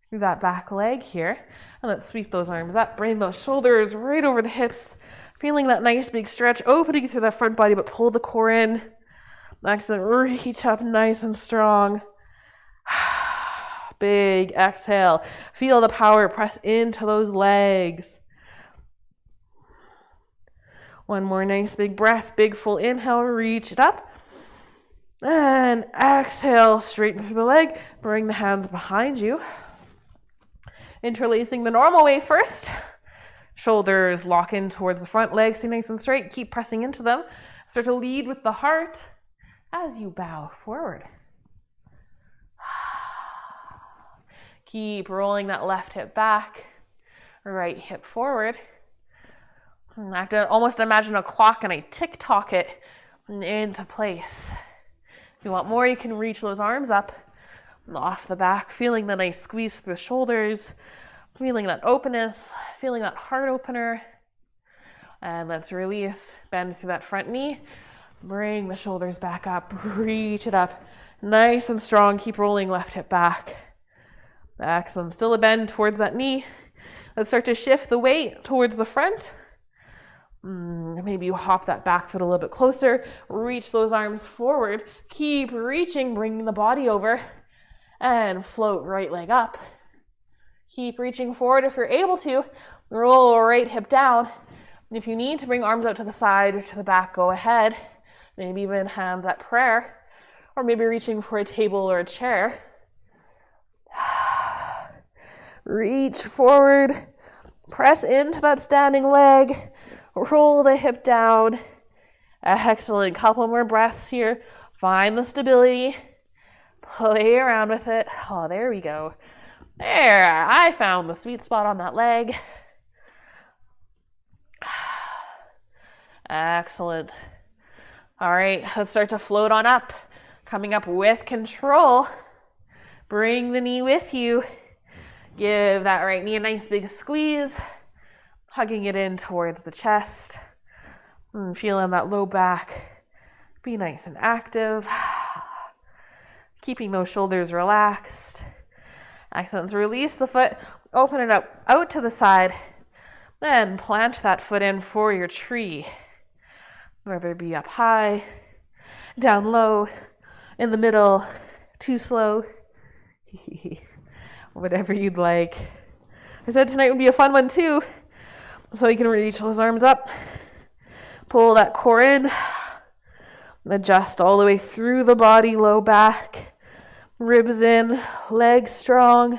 through that back leg here. And let's sweep those arms up. Bring those shoulders right over the hips. Feeling that nice big stretch, opening through that front body, but pull the core in. Excellent. Reach up nice and strong. Big exhale. Feel the power. Press into those legs. One more nice big breath. Big full inhale. Reach it up. And exhale, straighten through the leg. Bring the hands behind you. Interlacing the normal way first. Shoulders lock in towards the front, legs stay nice and straight. Keep pressing into them. Start to lead with the heart as you bow forward. Keep rolling that left hip back, right hip forward. I have to almost imagine a clock and I tick-tock it into place. If you want more, you can reach those arms up and off the back, feeling the nice squeeze through the shoulders, feeling that openness, feeling that heart opener. And let's release, bend through that front knee, bring the shoulders back up, reach it up, nice and strong, keep rolling left hip back. Excellent, still a bend towards that knee. Let's start to shift the weight towards the front. Maybe you hop that back foot a little bit closer, reach those arms forward, keep reaching, bringing the body over, and float right leg up. Keep reaching forward if you're able to, roll right hip down. If you need to bring arms out to the side or to the back, go ahead. Maybe even hands at prayer, or maybe reaching for a table or a chair. Reach forward, press into that standing leg. Roll the hip down. Excellent. Couple more breaths here. Find the stability. Play around with it. Oh, there we go. There. I found the sweet spot on that leg. Excellent. All right. Let's start to float on up Coming up with control. Bring the knee with you. Give that right knee a nice big squeeze, hugging it in towards the chest. And feeling that low back be nice and active. Keeping those shoulders relaxed. Excellent. So release the foot, open it up out to the side, then plant that foot in for your tree. Whether it be up high, down low, in the middle, too slow, whatever you'd like. I said tonight would be a fun one too. So you can reach those arms up, pull that core in, adjust all the way through the body, low back, ribs in, legs strong,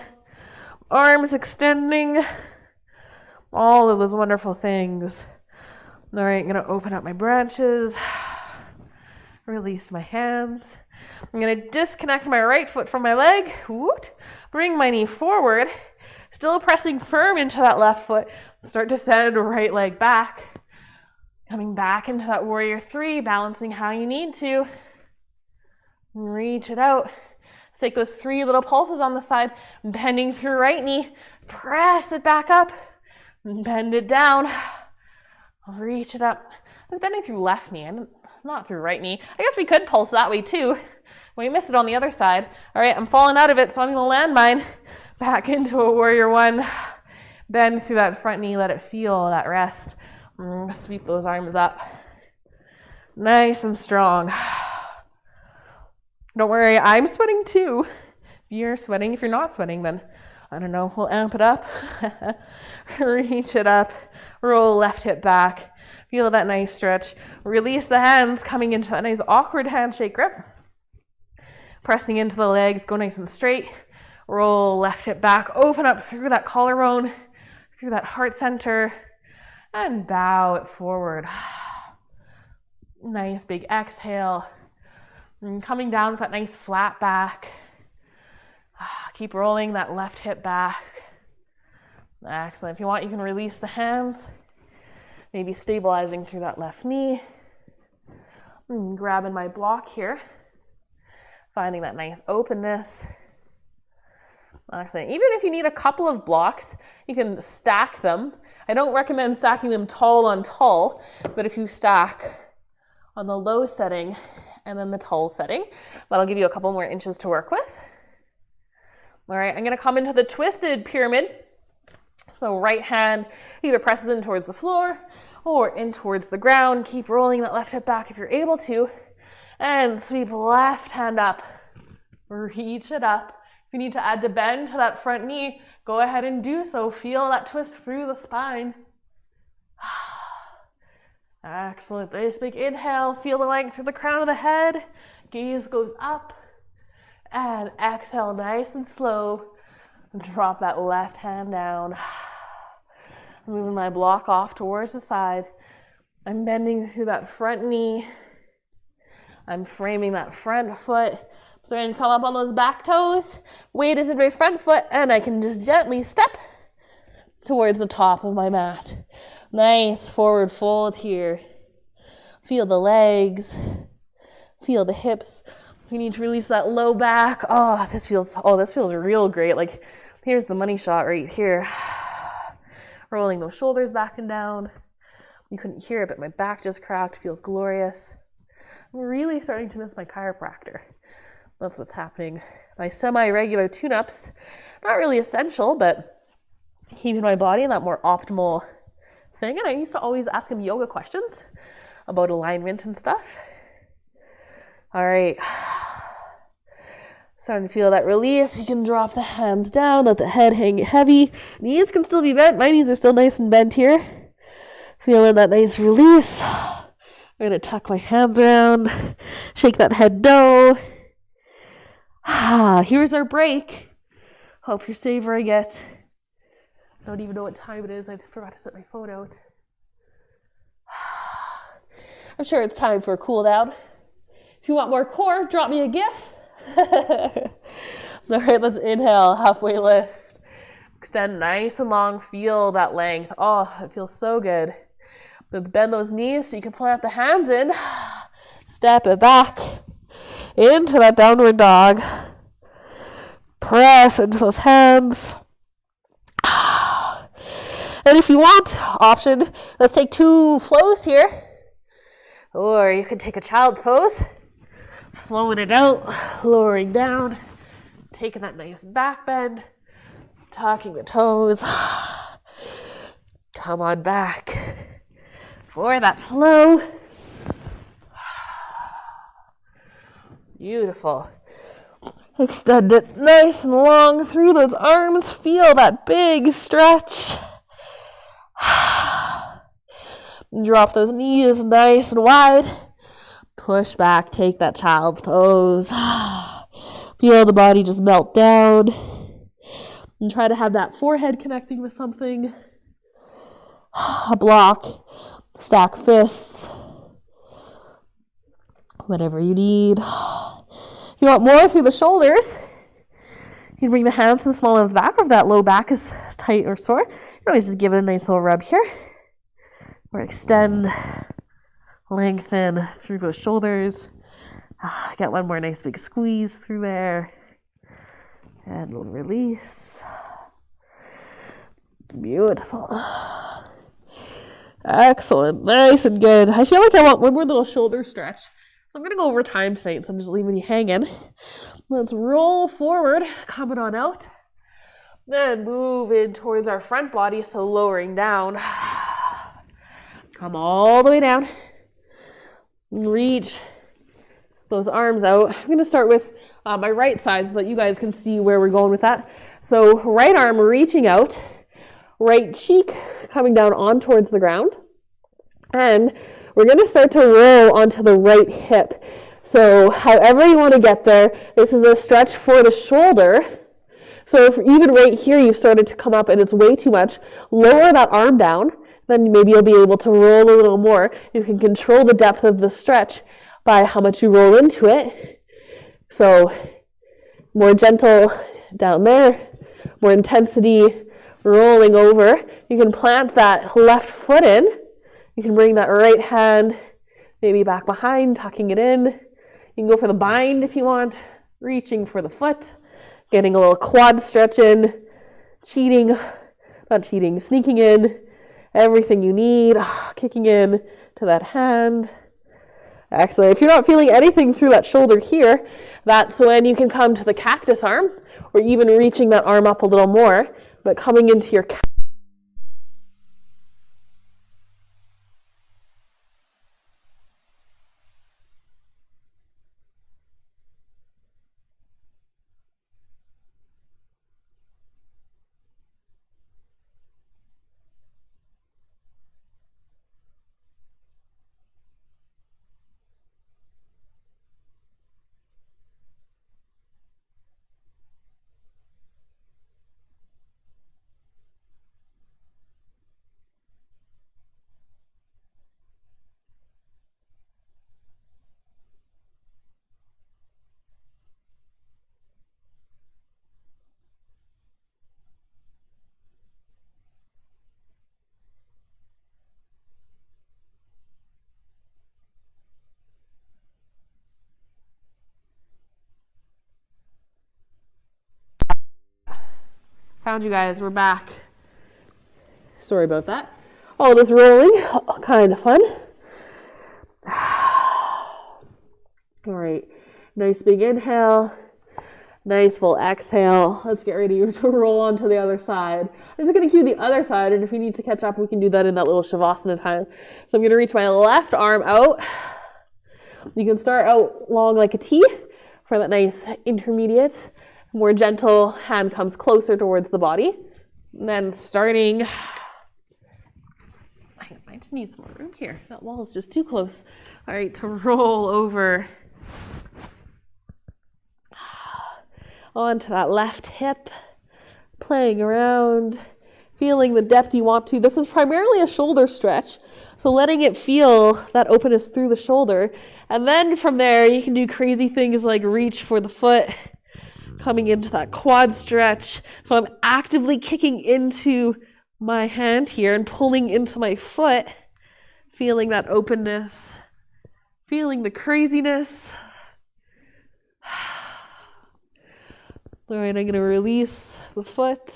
arms extending, all of those wonderful things. All right, I'm going to open up my branches, release my hands. I'm going to disconnect my right foot from my leg, bring my knee forward, still pressing firm into that left foot, start to send right leg back, coming back into that warrior three, balancing how you need to, reach it out. Take those 3 little pulses on the side, bending through right knee, press it back up, bend it down, reach it up. I was bending through left knee, and not through right knee. I guess we could pulse that way too. We miss it on the other side. All right, I'm falling out of it, so I'm going to land mine back into a warrior one. Bend through that front knee, let it feel that rest. Sweep those arms up. Nice and strong. Don't worry, I'm sweating too. If you're sweating, if you're not sweating, then I don't know, we'll amp it up. Reach it up, roll left hip back. Feel that nice stretch. Release the hands, coming into that nice awkward handshake grip. Pressing into the legs, go nice and straight. Roll left hip back, open up through that collarbone, through that heart center, and bow it forward. Nice big exhale. And coming down with that nice flat back. Keep rolling that left hip back. Excellent. If you want, you can release the hands. Maybe stabilizing through that left knee. And grabbing my block here. Finding that nice openness. Excellent. Even if you need a couple of blocks, you can stack them. I don't recommend stacking them tall on tall, but if you stack on the low setting and then the tall setting, that'll give you a couple more inches to work with. All right, I'm going to come into the twisted pyramid. So right hand either presses in towards the floor or in towards the ground. Keep rolling that left hip back if you're able to. And sweep left hand up. Reach it up. If you need to add to bend to that front knee, go ahead and do so. Feel that twist through the spine. Excellent. Nice big inhale. Feel the length through the crown of the head. Gaze goes up. And exhale nice and slow. Drop that left hand down. Moving my block off towards the side. I'm bending through that front knee. I'm framing that front foot. Starting to come up on those back toes. Weight is in my front foot, and I can just gently step towards the top of my mat. Nice forward fold here. Feel the legs. Feel the hips. We need to release that low back. This feels real great. Like, here's the money shot right here. Rolling those shoulders back and down. You couldn't hear it, but my back just cracked. Feels glorious. I'm really starting to miss my chiropractor. That's what's happening. My semi-regular tune-ups, not really essential, but keeping my body in that more optimal thing. And I used to always ask him yoga questions about alignment and stuff. All right. Starting to feel that release. You can drop the hands down, let the head hang heavy. Knees can still be bent. My knees are still nice and bent here. Feeling that nice release. I'm going to tuck my hands around, shake that head no. Here's our break. Hope you're savoring it. I don't even know what time it is. I forgot to set my phone out. I'm sure it's time for a cool down. If you want more core, drop me a GIF. All right, let's inhale, halfway lift. Extend nice and long. Feel that length. It feels so good. Let's bend those knees so you can plant the hands in. Step it back. into that downward dog. Press into those hands. And if you want, option, let's take 2 flows here. Or you can take a child's pose. Flowing it out, lowering down, taking that nice back bend, tucking the toes. Come on back for that flow. Beautiful. Extend it nice and long through those arms. Feel that big stretch. Drop those knees nice and wide. Push back, take that child's pose. Feel the body just melt down. And try to have that forehead connecting with something. A block, stack fists. Whatever you need. If you want more through the shoulders, you can bring the hands to the small of the back, or if that low back is tight or sore, you can always just give it a nice little rub here. Or extend, lengthen through those shoulders. Get one more nice big squeeze through there. And we'll release. Beautiful. Excellent. Nice and good. I feel like I want one more little shoulder stretch. So I'm going to go over time tonight, so I'm just leaving you hanging. Let's roll forward, coming on out. Then move in towards our front body, so lowering down. Come all the way down. Reach those arms out. I'm going to start with my right side so that you guys can see where we're going with that. So right arm reaching out, right cheek coming down on towards the ground. And we're going to start to roll onto the right hip. So however you want to get there, this is a stretch for the shoulder. So if even right here you've started to come up and it's way too much, lower that arm down. Then maybe you'll be able to roll a little more. You can control the depth of the stretch by how much you roll into it. So more gentle down there, more intensity rolling over. You can plant that left foot in. You can bring that right hand maybe back behind, tucking it in. You can go for the bind if you want, reaching for the foot, getting a little quad stretch in, sneaking in, everything you need, kicking in to that hand. Excellent. If you're not feeling anything through that shoulder here, that's when you can come to the cactus arm, or even reaching that arm up a little more, but coming into your Found you guys, we're back. Sorry about that. All this rolling, kind of fun. All right, nice big inhale, nice full exhale. Let's get ready to roll on to the other side. I'm just gonna cue the other side, and if we need to catch up, we can do that in that little Shavasana time. So I'm gonna reach my left arm out. You can start out long like a T for that nice intermediate. More gentle, hand comes closer towards the body. And then starting, I just need some more room here. That wall is just too close. All right, to roll over onto that left hip, playing around, feeling the depth you want to. This is primarily a shoulder stretch, so letting it feel that openness through the shoulder. And then from there, you can do crazy things like reach for the foot, coming into that quad stretch. So I'm actively kicking into my hand here and pulling into my foot, feeling that openness, feeling the craziness. All right, I'm going to release the foot,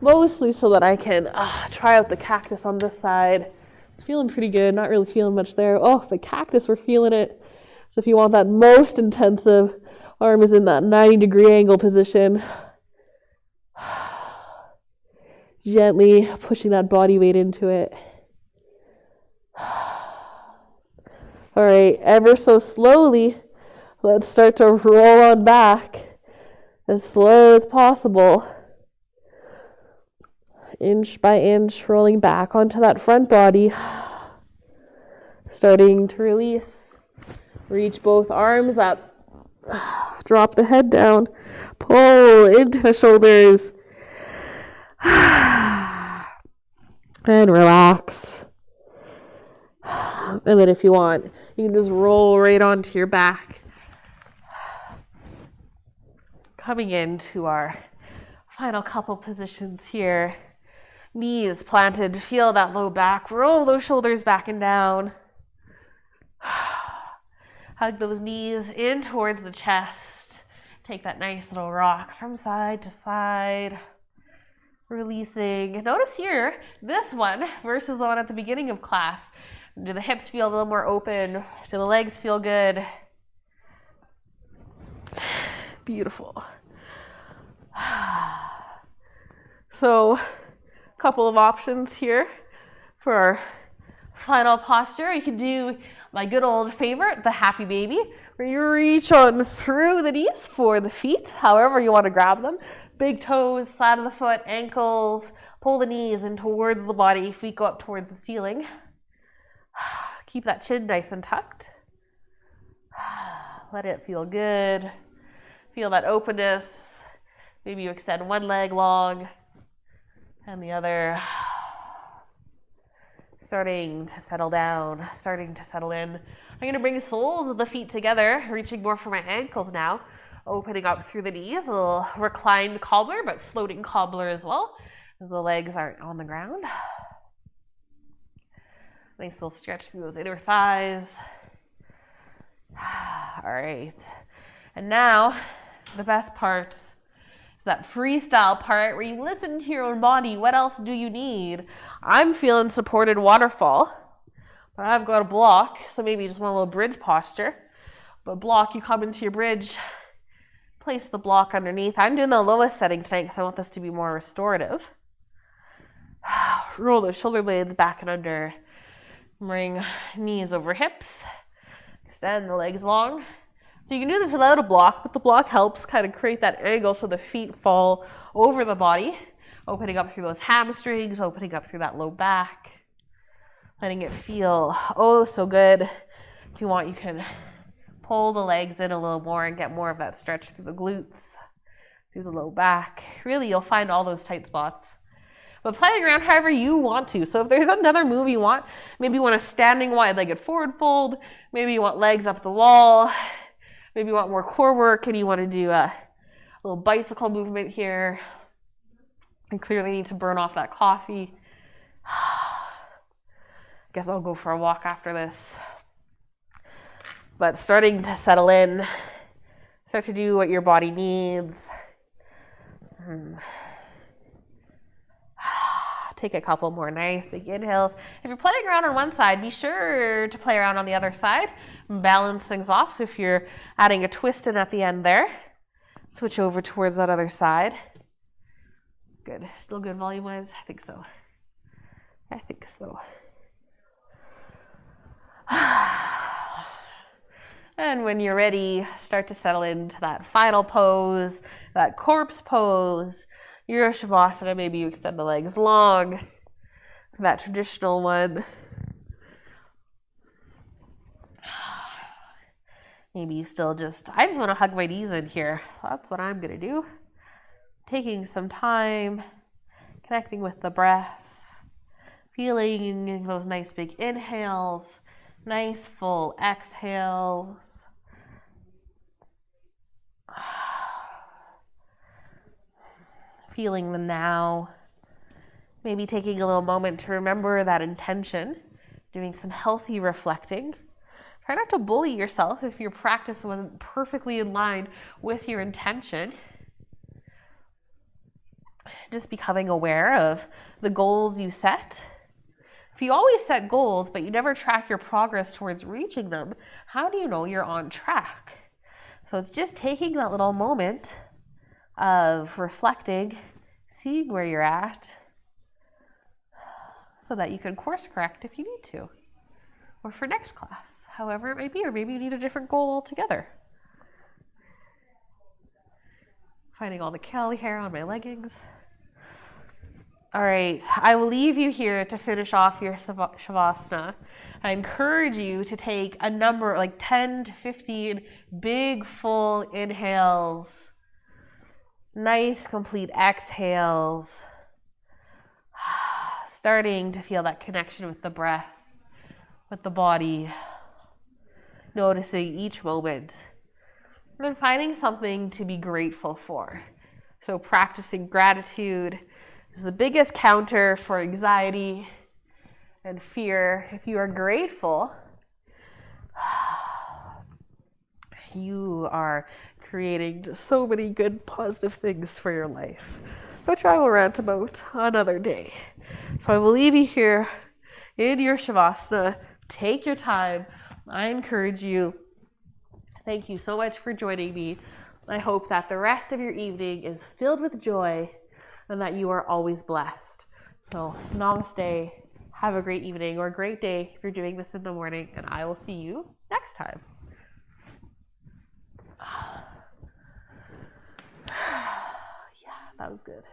mostly so that I can try out the cactus on this side. It's feeling pretty good, not really feeling much there. Oh, the cactus, we're feeling it. So if you want that most intensive, arm is in that 90-degree angle position. Gently pushing that body weight into it. All right, ever so slowly, let's start to roll on back as slow as possible. Inch by inch, rolling back onto that front body. Starting to release. Reach both arms up. Drop the head down. Pull into the shoulders. And relax. And then if you want, you can just roll right onto your back. Coming into our final couple positions here. Knees planted, feel that low back, roll those shoulders back and down. Hug those knees in towards the chest. Take that nice little rock from side to side. Releasing. Notice here, this one versus the one at the beginning of class. Do the hips feel a little more open? Do the legs feel good? Beautiful. So, couple of options here for our final posture. You can do my good old favorite, the happy baby, where you reach on through the knees for the feet, however you want to grab them. Big toes, side of the foot, ankles, pull the knees in towards the body, feet go up towards the ceiling. Keep that chin nice and tucked. Let it feel good. Feel that openness. Maybe you extend one leg long and the other. Starting to settle down, starting to settle in. I'm going to bring the soles of the feet together, reaching more for my ankles now. Opening up through the knees, a little reclined cobbler, but floating cobbler as well, as the legs aren't on the ground. Nice little stretch through those inner thighs. All right. And now, the best part is that freestyle part where you listen to your body. What else do you need? I'm feeling supported waterfall, but I've got a block, so maybe you just want a little bridge posture. But block, you come into your bridge, place the block underneath. I'm doing the lowest setting tonight because I want this to be more restorative. Roll those shoulder blades back and under. Bring knees over hips. Extend the legs long. So you can do this without a block, but the block helps kind of create that angle so the feet fall over the body. Opening up through those hamstrings, opening up through that low back. Letting it feel oh so good. If you want, you can pull the legs in a little more and get more of that stretch through the glutes, through the low back. Really, you'll find all those tight spots. But playing around however you want to. So if there's another move you want, maybe you want a standing wide-legged forward fold, maybe you want legs up the wall, maybe you want more core work and you want to do a little bicycle movement here. I clearly need to burn off that coffee. Guess I'll go for a walk after this. But starting to settle in, start to do what your body needs. Take a couple more nice big inhales. If you're playing around on one side, be sure to play around on the other side. Balance things off. So if you're adding a twist in at the end there, switch over towards that other side. Good. Still good volume-wise? I think so. And when you're ready, start to settle into that final pose, that corpse pose. Your Shavasana, maybe you extend the legs long. That traditional one. Maybe you still I just want to hug my knees in here. So that's what I'm going to do. Taking some time, connecting with the breath, feeling those nice big inhales, nice full exhales. Feeling the now. Maybe taking a little moment to remember that intention, doing some healthy reflecting. Try not to bully yourself if your practice wasn't perfectly in line with your intention. just becoming aware of the goals you set. If you always set goals, but you never track your progress towards reaching them, how do you know you're on track? So it's just taking that little moment of reflecting, seeing where you're at, so that you can course correct if you need to, or for next class, however it may be, or maybe you need a different goal altogether. Finding all the curly hair on my leggings. All right, I will leave you here to finish off your Shavasana. I encourage you to take a number, like 10 to 15 big full inhales, nice complete exhales, starting to feel that connection with the breath, with the body, noticing each moment, and then finding something to be grateful for. So practicing gratitude is the biggest counter for anxiety and fear. If you are grateful, you are creating so many good positive things for your life, which I will rant about another day. So I will leave you here in your Shavasana. Take your time. I encourage you. Thank you so much for joining me. I hope that the rest of your evening is filled with joy and that you are always blessed. So namaste. Have a great evening or a great day if you're doing this in the morning, and I will see you next time. Yeah, that was good.